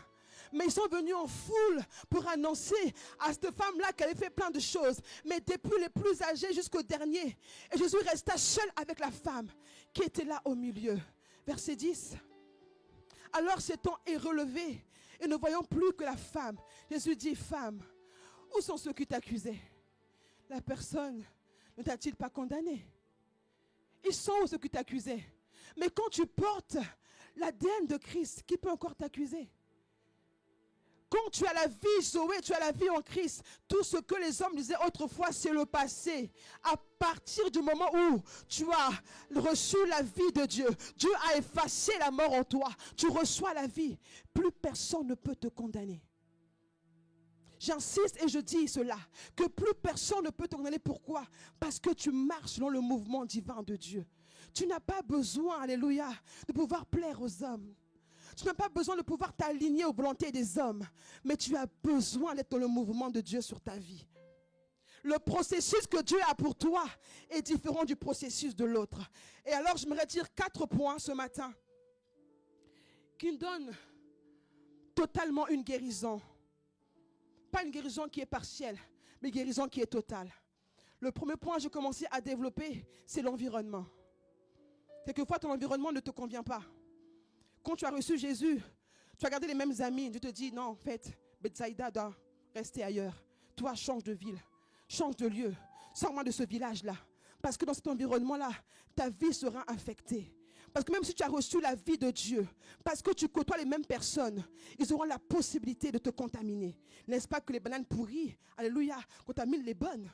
Mais ils sont venus en foule pour annoncer à cette femme-là qu'elle avait fait plein de choses. Mais depuis les plus âgés jusqu'au dernier. Et Jésus resta seul avec la femme qui était là au milieu. Verset 10. Alors s'étant relevé et ne voyant plus que la femme, Jésus dit, femme, où sont ceux qui t'accusaient? La personne ne t'a-t-il pas condamné? Ils sont où ceux qui t'accusaient? Mais quand tu portes l'ADN de Christ, qui peut encore t'accuser? Quand tu as la vie Zoé, tu as la vie en Christ, tout ce que les hommes disaient autrefois, c'est le passé. À partir du moment où tu as reçu la vie de Dieu, Dieu a effacé la mort en toi, tu reçois la vie, plus personne ne peut te condamner. J'insiste et je dis cela, que plus personne ne peut te condamner. Pourquoi? Parce que tu marches dans le mouvement divin de Dieu. Tu n'as pas besoin, alléluia, de pouvoir plaire aux hommes. Tu n'as pas besoin de pouvoir t'aligner aux volontés des hommes, mais tu as besoin d'être dans le mouvement de Dieu sur ta vie. Le processus que Dieu a pour toi est différent du processus de l'autre. Et alors, je me retire 4 points ce matin qui donnent totalement une guérison. Pas une guérison qui est partielle, mais une guérison qui est totale. Le premier point que j'ai commencé à développer, c'est l'environnement. Quelquefois, ton environnement ne te convient pas. Quand tu as reçu Jésus, tu as gardé les mêmes amis. Dieu te dit, non, en fait, Bethsaïda doit rester ailleurs. Toi, change de ville, change de lieu. Sors-moi de ce village-là. Parce que dans cet environnement-là, ta vie sera infectée. Parce que même si tu as reçu la vie de Dieu, parce que tu côtoies les mêmes personnes, ils auront la possibilité de te contaminer. N'est-ce pas que les bananes pourries, alléluia, contaminent les bonnes?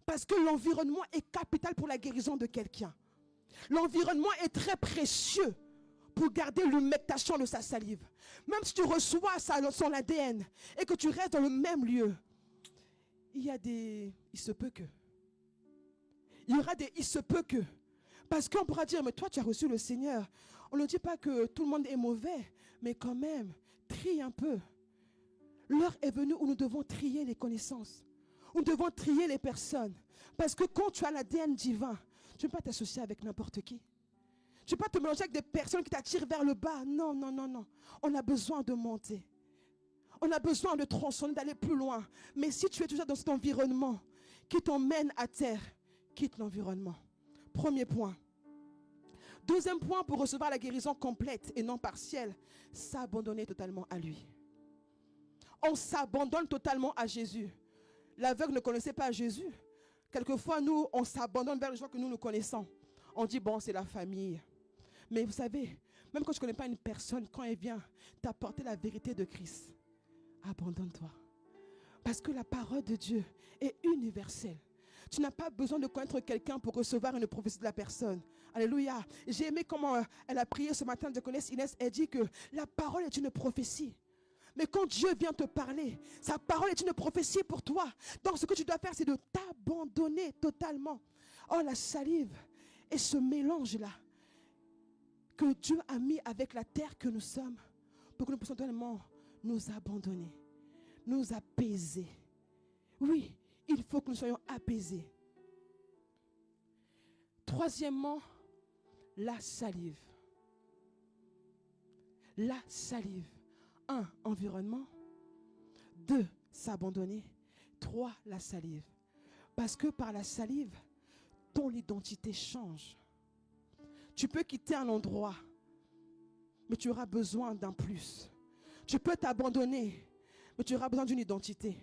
Parce que l'environnement est capital pour la guérison de quelqu'un. L'environnement est très précieux pour garder l'humectation de sa salive. Même si tu reçois son ADN et que tu restes dans le même lieu, il se peut que. Il y aura des il se peut que. Parce qu'on pourra dire, mais toi tu as reçu le Seigneur. On ne dit pas que tout le monde est mauvais, mais quand même, trie un peu. L'heure est venue où nous devons trier les connaissances. Nous devons trier les personnes. Parce que quand tu as l'ADN divin, tu ne peux pas t'associer avec n'importe qui. Tu ne peux pas te mélanger avec des personnes qui t'attirent vers le bas. Non, non, non, non. On a besoin de monter. On a besoin de transcender, d'aller plus loin. Mais si tu es toujours dans cet environnement qui t'emmène à terre, quitte l'environnement. Premier point. Deuxième point, pour recevoir la guérison complète et non partielle, s'abandonner totalement à lui. On s'abandonne totalement à Jésus. L'aveugle ne connaissait pas Jésus. Quelquefois, nous, on s'abandonne vers les gens que nous connaissons. On dit, bon, c'est la famille. Mais vous savez, même quand tu ne connais pas une personne, quand elle vient t'apporter la vérité de Christ, abandonne-toi. Parce que la parole de Dieu est universelle. Tu n'as pas besoin de connaître quelqu'un pour recevoir une prophétie de la personne. Alléluia. J'ai aimé comment elle a prié ce matin de connaître Inès. Elle dit que la parole est une prophétie. Mais quand Dieu vient te parler, sa parole est une prophétie pour toi. Donc ce que tu dois faire, c'est de t'abandonner totalement. Oh, la salive et ce mélange-là que Dieu a mis avec la terre que nous sommes pour que nous puissions totalement nous abandonner, nous apaiser. Oui, il faut que nous soyons apaisés. Troisièmement, la salive. La salive. 1, environnement. 2, s'abandonner. 3, la salive. Parce que par la salive, ton identité change. Tu peux quitter un endroit, mais tu auras besoin d'un plus. Tu peux t'abandonner, mais tu auras besoin d'une identité.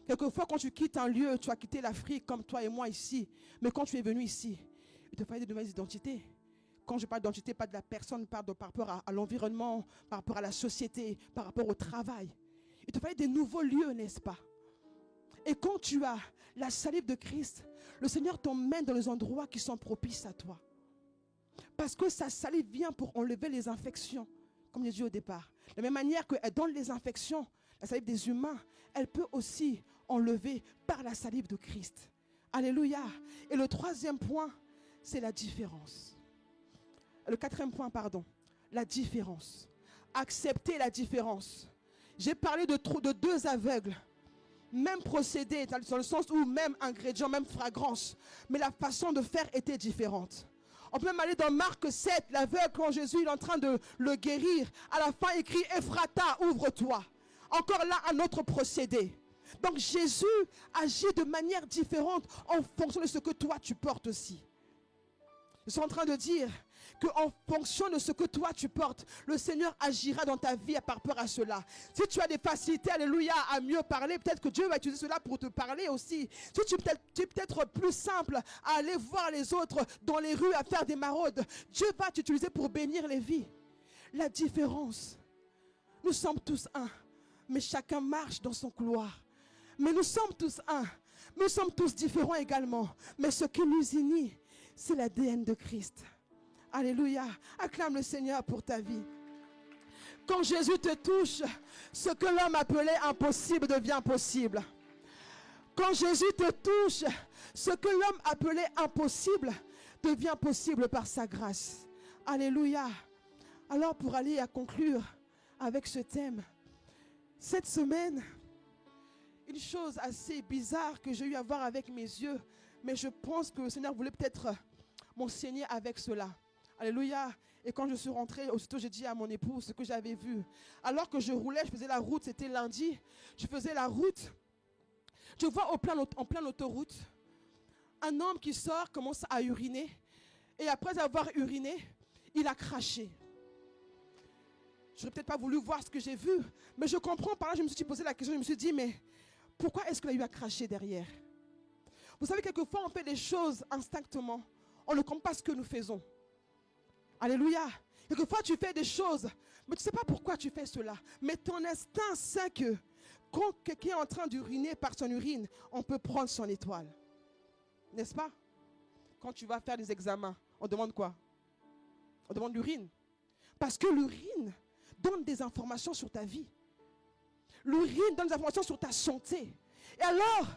Quelquefois, quand tu quittes un lieu, tu as quitté l'Afrique comme toi et moi ici. Mais quand tu es venu ici, il te fallait de nouvelles identités. Quand je parle d'identité, pas de la personne, par rapport à l'environnement, par rapport à la société, par rapport au travail. Il te fallait des nouveaux lieux, n'est-ce pas? Et quand tu as la salive de Christ, le Seigneur t'emmène dans les endroits qui sont propices à toi. Parce que sa salive vient pour enlever les infections, comme j'ai dit au départ. De la même manière qu'elle donne les infections, la salive des humains, elle peut aussi enlever par la salive de Christ. Alléluia. Et le troisième point, c'est la différence. Le quatrième point, pardon. La différence. Accepter la différence. J'ai parlé de 2 aveugles. Même procédé, dans le sens où même ingrédient, même fragrance. Mais la façon de faire était différente. On peut même aller dans Marc 7, l'aveugle, quand Jésus est en train de le guérir. À la fin, il crie, Ephrata, ouvre-toi. Encore là, un autre procédé. Donc Jésus agit de manière différente en fonction de ce que toi tu portes aussi. Je suis en train de dire qu'en fonction de ce que toi tu portes, le Seigneur agira dans ta vie par rapport à cela. Si tu as des facilités, alléluia, à mieux parler, peut-être que Dieu va utiliser cela pour te parler aussi. Si tu es peut-être plus simple à aller voir les autres dans les rues, à faire des maraudes, Dieu va t'utiliser pour bénir les vies. La différence, nous sommes tous un, mais chacun marche dans son couloir. Mais nous sommes tous un, nous sommes tous différents également. Mais ce qui nous unit, c'est l'ADN de Christ. Alléluia. Acclame le Seigneur pour ta vie. Quand Jésus te touche, ce que l'homme appelait impossible devient possible. Quand Jésus te touche, ce que l'homme appelait impossible devient possible par sa grâce. Alléluia. Alors pour aller à conclure avec ce thème, cette semaine, une chose assez bizarre que j'ai eu à voir avec mes yeux, mais je pense que le Seigneur voulait peut-être m'enseigner avec cela. Alléluia. Et quand je suis rentrée, aussitôt j'ai dit à mon épouse ce que j'avais vu. Alors que je roulais, je faisais la route, c'était lundi, je faisais la route. Je vois en pleine autoroute, un homme qui sort, commence à uriner. Et après avoir uriné, il a craché. Je n'aurais peut-être pas voulu voir ce que j'ai vu, mais je comprends. Par là, je me suis posé la question, je me suis dit, mais pourquoi est-ce qu'il a eu à cracher derrière? Vous savez, quelquefois, on fait des choses instinctivement. On ne comprend pas ce que nous faisons. Alléluia. Quelquefois, tu fais des choses, mais tu ne sais pas pourquoi tu fais cela. Mais ton instinct sait que quand quelqu'un est en train d'uriner par son urine, on peut prendre son étoile. N'est-ce pas? Quand tu vas faire des examens, on demande quoi? On demande l'urine. Parce que l'urine donne des informations sur ta vie. L'urine donne des informations sur ta santé. Et alors,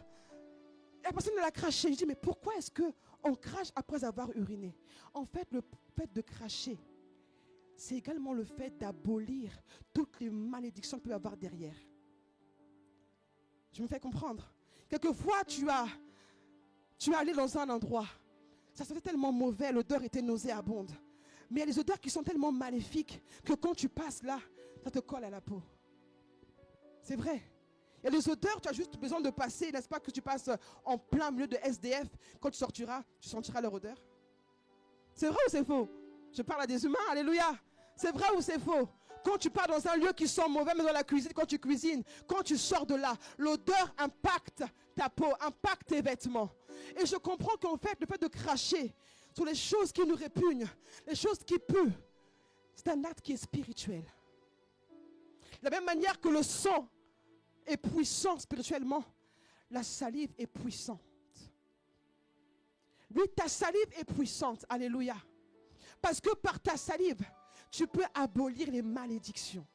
la personne elle a craché. Je dis, mais pourquoi est-ce qu'on crache après avoir uriné? En fait, le fait de cracher, c'est également le fait d'abolir toutes les malédictions que tu peux avoir derrière. Je me fais comprendre. Quelquefois, tu es allé dans un endroit, ça sentait tellement mauvais, l'odeur était nauséabonde. Mais il y a des odeurs qui sont tellement maléfiques que quand tu passes là, ça te colle à la peau. C'est vrai. Il y a des odeurs, tu as juste besoin de passer, n'est-ce pas, que tu passes en plein milieu de SDF. Quand tu sortiras, tu sentiras leur odeur. C'est vrai ou c'est faux? Je parle à des humains, alléluia. C'est vrai ou c'est faux? Quand tu pars dans un lieu qui sent mauvais, mais dans la cuisine, quand tu cuisines, quand tu sors de là, l'odeur impacte ta peau, impacte tes vêtements. Et je comprends qu'en fait, le fait de cracher sur les choses qui nous répugnent, les choses qui puent, c'est un acte qui est spirituel. De la même manière que le sang est puissant spirituellement, la salive est puissante. Oui, ta salive est puissante, alléluia. Parce que par ta salive, tu peux abolir les malédictions.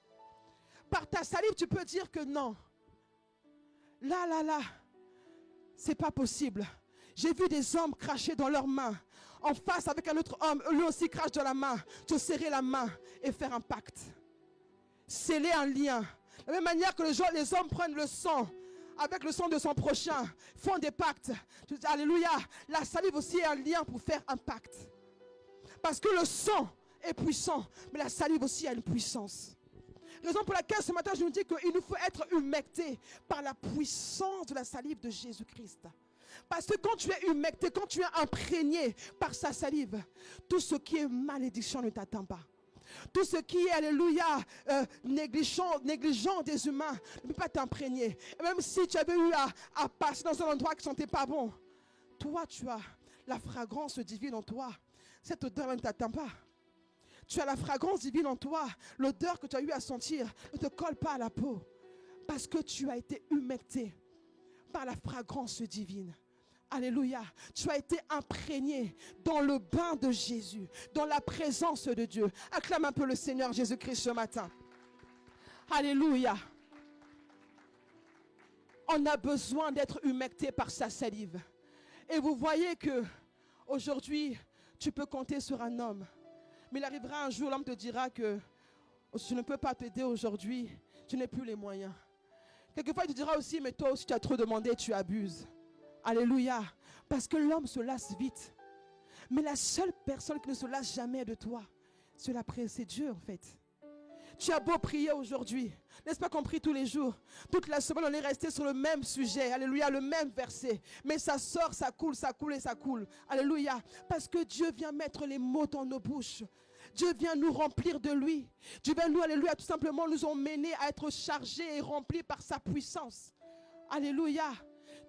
Par ta salive, tu peux dire que non. Là, c'est pas possible. J'ai vu des hommes cracher dans leurs mains, en face avec un autre homme, lui aussi crache dans la main, te serrer la main et faire un pacte. Sceller un lien. De la même manière que les hommes prennent le sang, avec le sang de son prochain, font des pactes. Alléluia. La salive aussi est un lien pour faire un pacte. Parce que le sang est puissant, mais la salive aussi a une puissance. Raison pour laquelle ce matin je vous dis qu'il nous faut être humectés par la puissance de la salive de Jésus-Christ. Parce que quand tu es humecté, quand tu es imprégné par sa salive, tout ce qui est malédiction ne t'atteint pas. Tout ce qui est, alléluia, négligent des humains ne peut pas t'imprégner. Et même si tu avais eu à passer dans un endroit qui ne sentait pas bon, toi tu as la fragrance divine en toi. Cette odeur ne t'atteint pas. Tu as la fragrance divine en toi. L'odeur que tu as eu à sentir ne te colle pas à la peau. Parce que tu as été humecté par la fragrance divine. Alléluia. Tu as été imprégné dans le bain de Jésus, dans la présence de Dieu. Acclame un peu le Seigneur Jésus-Christ ce matin. Alléluia. On a besoin d'être humecté par sa salive. Et vous voyez que aujourd'hui, tu peux compter sur un homme. Mais il arrivera un jour, l'homme te dira que je ne peux pas t'aider aujourd'hui, je n'ai plus les moyens. Quelquefois, il te dira aussi, mais toi aussi tu as trop demandé, tu abuses. Alléluia. Parce que l'homme se lasse vite. Mais la seule personne qui ne se lasse jamais de toi, c'est Dieu en fait. Tu as beau prier aujourd'hui, n'est-ce pas qu'on prie tous les jours? Toute la semaine, on est resté sur le même sujet, alléluia, le même verset. Mais ça sort, ça coule et ça coule. Alléluia. Parce que Dieu vient mettre les mots dans nos bouches. Dieu vient nous remplir de lui. Dieu vient nous, alléluia, tout simplement nous emmener à être chargés et remplis par sa puissance. Alléluia.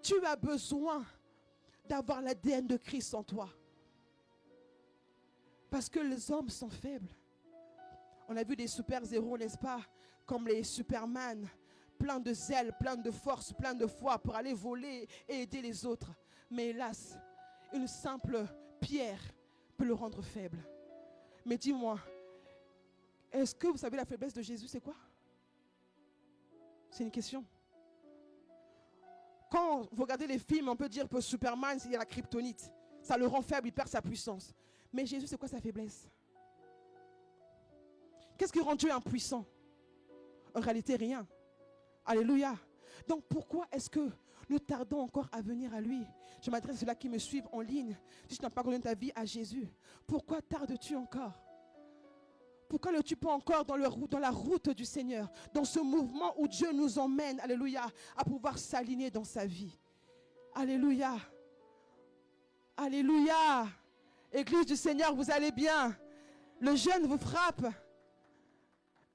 Tu as besoin d'avoir l'ADN de Christ en toi. Parce que les hommes sont faibles. On a vu des super-héros, n'est-ce pas? Comme les Superman, plein de zèle, plein de force, plein de foi pour aller voler et aider les autres. Mais hélas, une simple pierre peut le rendre faible. Mais dis-moi, est-ce que vous savez la faiblesse de Jésus, c'est quoi? C'est une question. Quand vous regardez les films, on peut dire que Superman, il y a la kryptonite. Ça le rend faible, il perd sa puissance. Mais Jésus, c'est quoi sa faiblesse? Qu'est-ce qui rend Dieu impuissant? En réalité, rien. Alléluia. Donc pourquoi est-ce que nous tardons encore à venir à lui? Je m'adresse à ceux-là qui me suivent en ligne. Si tu n'as pas donné ta vie à Jésus, pourquoi tardes-tu encore? Pourquoi n'es-tu pas encore dans la route du Seigneur? Dans ce mouvement où Dieu nous emmène, alléluia, à pouvoir s'aligner dans sa vie. Alléluia. Alléluia. Église du Seigneur, vous allez bien? Le jeûne vous frappe?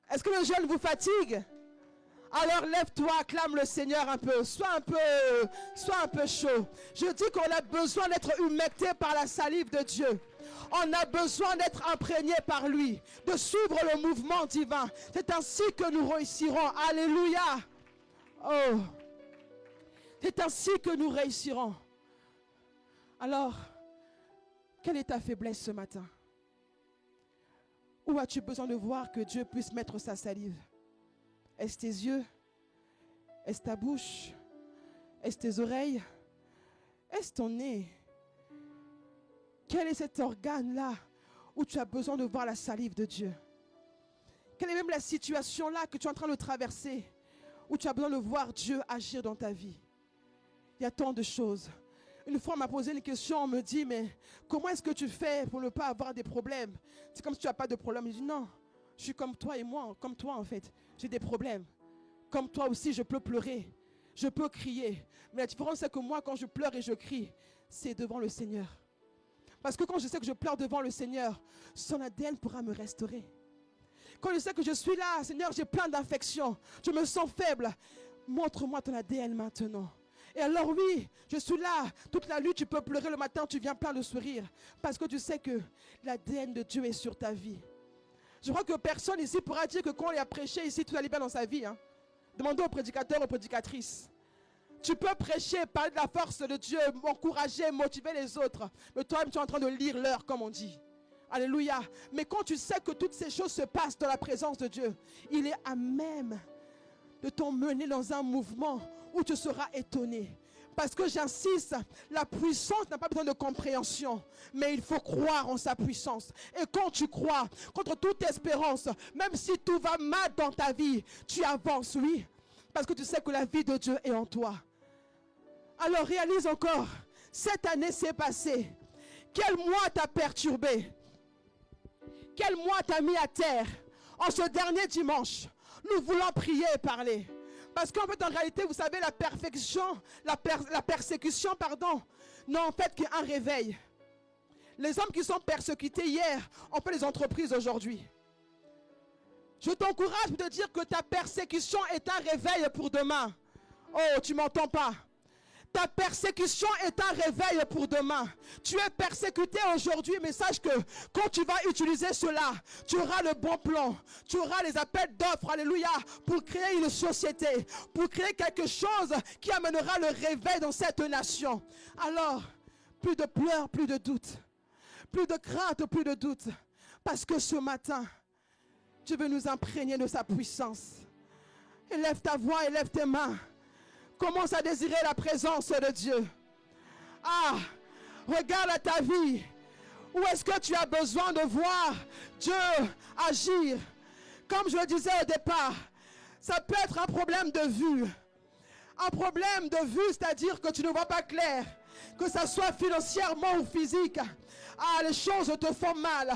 Est-ce que le jeûne vous fatigue? Alors lève-toi, acclame le Seigneur un peu. Sois un peu chaud. Je dis qu'on a besoin d'être humecté par la salive de Dieu. On a besoin d'être imprégné par lui, de suivre le mouvement divin. C'est ainsi que nous réussirons. Alléluia. Oh. C'est ainsi que nous réussirons. Alors, quelle est ta faiblesse ce matin? Où as-tu besoin de voir que Dieu puisse mettre sa salive? Est-ce tes yeux? Est-ce ta bouche? Est-ce tes oreilles? Est-ce ton nez? Quel est cet organe-là où tu as besoin de voir la salive de Dieu? Quelle est même la situation-là que tu es en train de traverser où tu as besoin de voir Dieu agir dans ta vie? Il y a tant de choses. Une fois, on m'a posé une question, on me dit, mais comment est-ce que tu fais pour ne pas avoir des problèmes? C'est comme si tu n'as pas de problème. Je dis, non, je suis comme toi et moi, comme toi en fait. J'ai des problèmes. Comme toi aussi, je peux pleurer, je peux crier. Mais la différence, c'est que moi, quand je pleure et je crie, c'est devant le Seigneur. Parce que quand je sais que je pleure devant le Seigneur, son ADN pourra me restaurer. Quand je sais que je suis là, Seigneur, j'ai plein d'infections, je me sens faible, montre-moi ton ADN maintenant. Et alors oui, je suis là, toute la nuit tu peux pleurer, le matin tu viens plein de sourires. Parce que tu sais que l'ADN de Dieu est sur ta vie. Je crois que personne ici pourra dire que quand on a prêché ici, tout allait bien dans sa vie. Demandez aux prédicateurs, aux prédicatrices. Tu peux prêcher, parler de la force de Dieu, encourager, motiver les autres. Mais toi-même tu es en train de lire l'heure comme on dit. Alléluia. Mais quand tu sais que toutes ces choses se passent dans la présence de Dieu, il est à même de t'emmener dans un mouvement où tu seras étonné. Parce que j'insiste, la puissance n'a pas besoin de compréhension, mais il faut croire en sa puissance. Et quand tu crois, contre toute espérance, même si tout va mal dans ta vie, tu avances, oui. Parce que tu sais que la vie de Dieu est en toi. Alors réalise encore, cette année s'est passée. Quel mois t'a perturbé? Quel mois t'a mis à terre? En ce dernier dimanche, nous voulons prier et parler. Parce qu'en fait, en réalité, vous savez, la persécution, n'a en fait qu'un réveil. Les hommes qui sont persécutés hier ont fait les entreprises aujourd'hui. Je t'encourage pour te dire que ta persécution est un réveil pour demain. Oh, tu m'entends pas? Ta persécution est un réveil pour demain. Tu es persécuté aujourd'hui, mais sache que quand tu vas utiliser cela, tu auras le bon plan. Tu auras les appels d'offres, alléluia, pour créer une société, pour créer quelque chose qui amènera le réveil dans cette nation. Alors, plus de pleurs, plus de doutes, plus de crainte, plus de doutes. Parce que ce matin, Dieu veut nous imprégner de sa puissance. Élève ta voix, élève tes mains. Commence à désirer la présence de Dieu. Ah, regarde à ta vie. Où est-ce que tu as besoin de voir Dieu agir? Comme je le disais au départ, ça peut être un problème de vue. Un problème de vue, c'est-à-dire que tu ne vois pas clair. Que ça soit financièrement ou physique. Ah, les choses te font mal.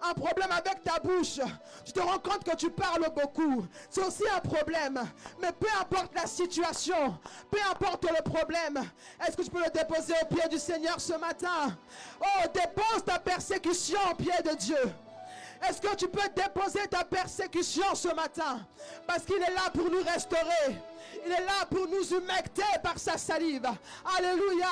Un problème avec ta bouche. Tu te rends compte que tu parles beaucoup. C'est aussi un problème. Mais peu importe la situation, peu importe le problème, est-ce que tu peux le déposer au pied du Seigneur ce matin? Oh, dépose ta persécution au pied de Dieu. Est-ce que tu peux déposer ta persécution ce matin? Parce qu'il est là pour nous restaurer. Il est là pour nous humecter par sa salive. Alléluia.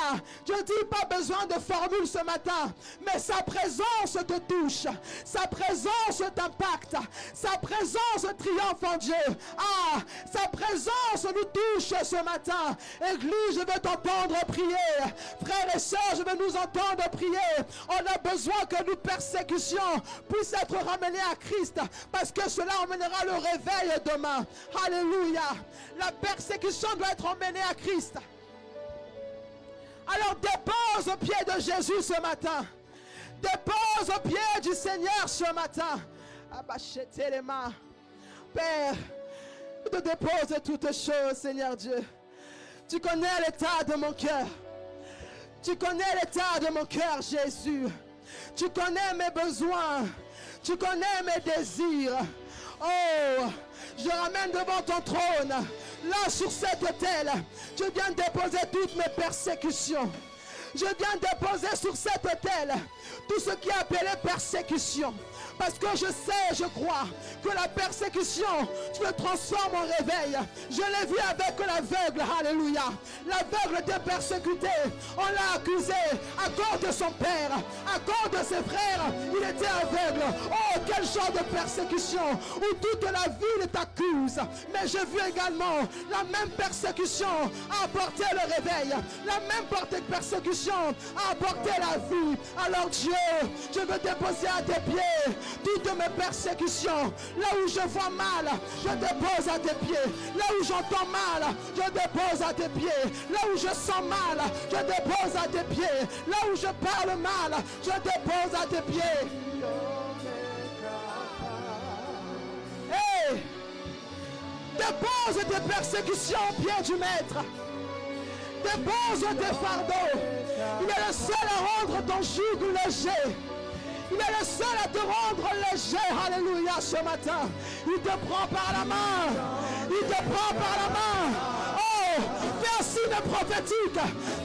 Je dis pas besoin de formule ce matin, mais sa présence te touche. Sa présence t'impacte. Sa présence triomphe en Dieu. Ah, sa présence nous touche ce matin. Église, je veux t'entendre prier. Frères et sœurs, je veux nous entendre prier. On a besoin que nos persécutions puissent être ramenées à Christ, parce que cela emmènera le réveil demain. Alléluia. La persécution doit être emmenée à Christ. Alors dépose au pied de Jésus ce matin. Dépose au pied du Seigneur ce matin. Abachetez les mains. Père, je te dépose toutes choses, Seigneur Dieu. Tu connais l'état de mon cœur. Tu connais l'état de mon cœur, Jésus. Tu connais mes besoins. Tu connais mes désirs. Oh, je ramène devant ton trône. Là sur cette autel, je viens déposer toutes mes persécutions. Je viens déposer sur cet autel tout ce qui est appelé persécution. Parce que je sais, je crois que la persécution, tu le transformes en réveil. Je l'ai vu avec l'aveugle, alléluia. L'aveugle était persécuté. On l'a accusé à cause de son père, à cause de ses frères. Il était aveugle. Oh, quel genre de persécution où toute la ville t'accuse. Mais j'ai vu également la même persécution a apporté le réveil. La même persécution a apporté la vie. Alors Dieu, je veux déposer à tes pieds toutes mes persécutions. Là où je vois mal, je dépose à tes pieds. Là où j'entends mal, je dépose à tes pieds. Là où je sens mal, je dépose à tes pieds. Là où je parle mal, je dépose à tes pieds. Hey! Dépose tes persécutions au pied du Maître. Dépose tes fardeaux. Il est le seul à rendre ton joug léger. Il est le seul à te rendre léger. Alléluia, ce matin. Il te prend par la main. Il te prend par la main. Oh, fais un signe prophétique.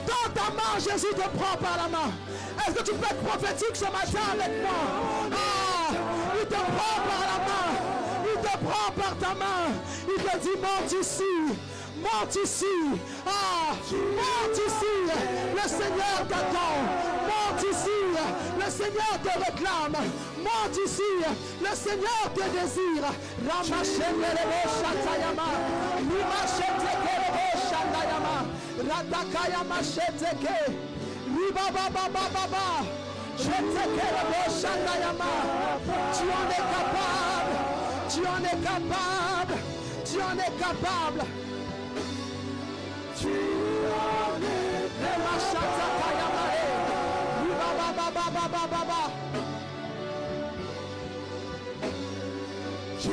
Dans ta main, Jésus te prend par la main. Est-ce que tu peux être prophétique ce matin avec moi? Ah, il te prend par la main. Il te prend par ta main. Il te dit, monte ici. Monte ici. Ah, monte ici. Le Seigneur t'attend. Monte ici. Le Seigneur te réclame. Monte ici. Le Seigneur te désire. Ramachenelebo Shatayama. Rimachentekelebo Shatayama. Ratakayama Sheteke. Ribababababa. Shetekelebo Shatayama. Tu en es capable. Tu en es capable. Tu en es capable. Tu en es capable. Tu en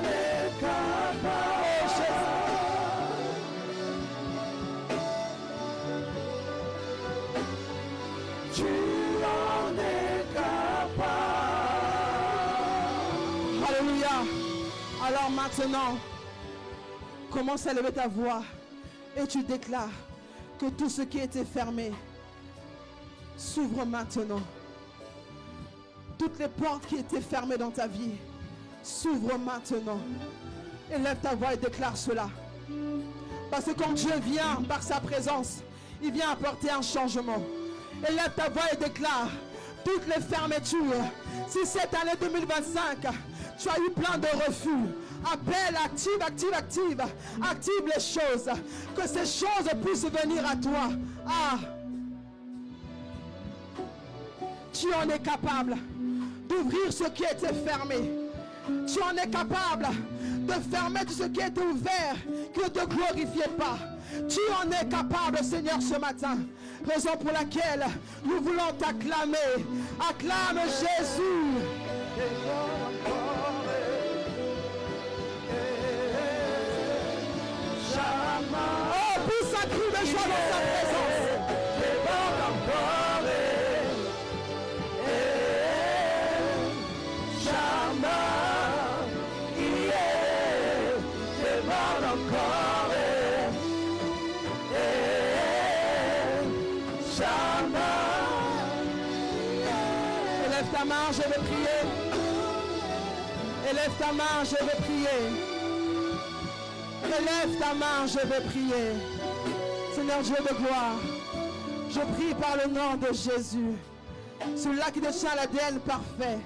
es capable. Tu en es capable. Alléluia. Alors maintenant, commence à lever ta voix et tu déclares que tout ce qui était fermé s'ouvre maintenant. Toutes les portes qui étaient fermées dans ta vie s'ouvrent maintenant. Élève ta voix et déclare cela. Parce que quand Dieu vient par sa présence, il vient apporter un changement. Élève ta voix et déclare toutes les fermetures. Si cette année 2025, tu as eu plein de refus, appelle, active les choses. Que ces choses puissent venir à toi. Ah, tu en es capable d'ouvrir ce qui était fermé. Tu en es capable de fermer tout ce qui était ouvert, qui ne te glorifiait pas. Tu en es capable, Seigneur, ce matin. Raison pour laquelle nous voulons t'acclamer. Acclame Jésus. Oh, pousse un cri de joie dans sa présence. Élève ta main, je vais prier. Élève ta main, je vais prier. Élève ta main, je vais prier. Seigneur Dieu de gloire, je prie par le nom de Jésus, celui-là qui détient l'ADN parfait.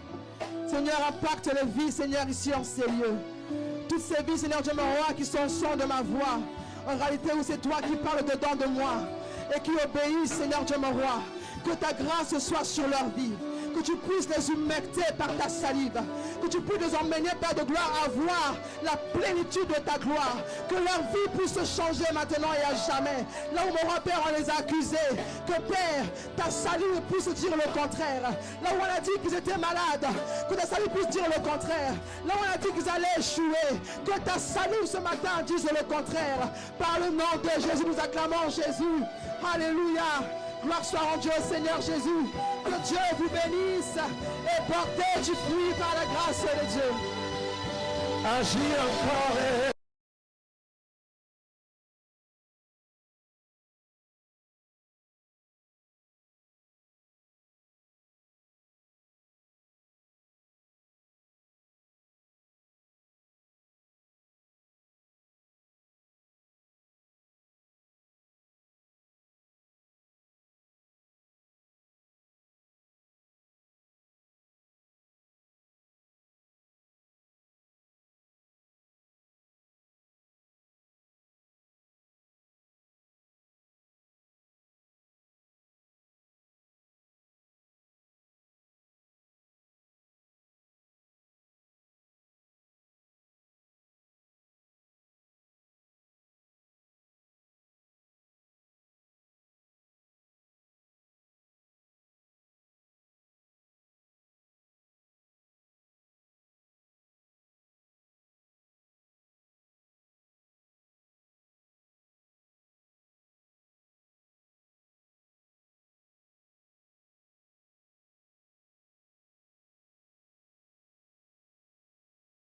Seigneur, impacte les vies, Seigneur, ici en ces lieux. Toutes ces vies, Seigneur Dieu, mon roi, qui sont au son de ma voix. En réalité, où c'est toi qui parles dedans de moi et qui obéissent, Seigneur Dieu, mon roi. Que ta grâce soit sur leur vie. Que tu puisses les humecter par ta salive. Que tu puisses les emmener, Père de gloire, à voir la plénitude de ta gloire. Que leur vie puisse changer maintenant et à jamais. Là où, mon roi, Père, on les a accusés. Que, Père, ta salive puisse dire le contraire. Là où on a dit qu'ils étaient malades. Que ta salive puisse dire le contraire. Là où on a dit qu'ils allaient échouer. Que ta salive ce matin dise le contraire. Par le nom de Jésus, nous acclamons Jésus. Alléluia. Gloire soit rendue au Seigneur Jésus. Que Dieu vous bénisse et portez du fruit par la grâce de Dieu. Agis encore.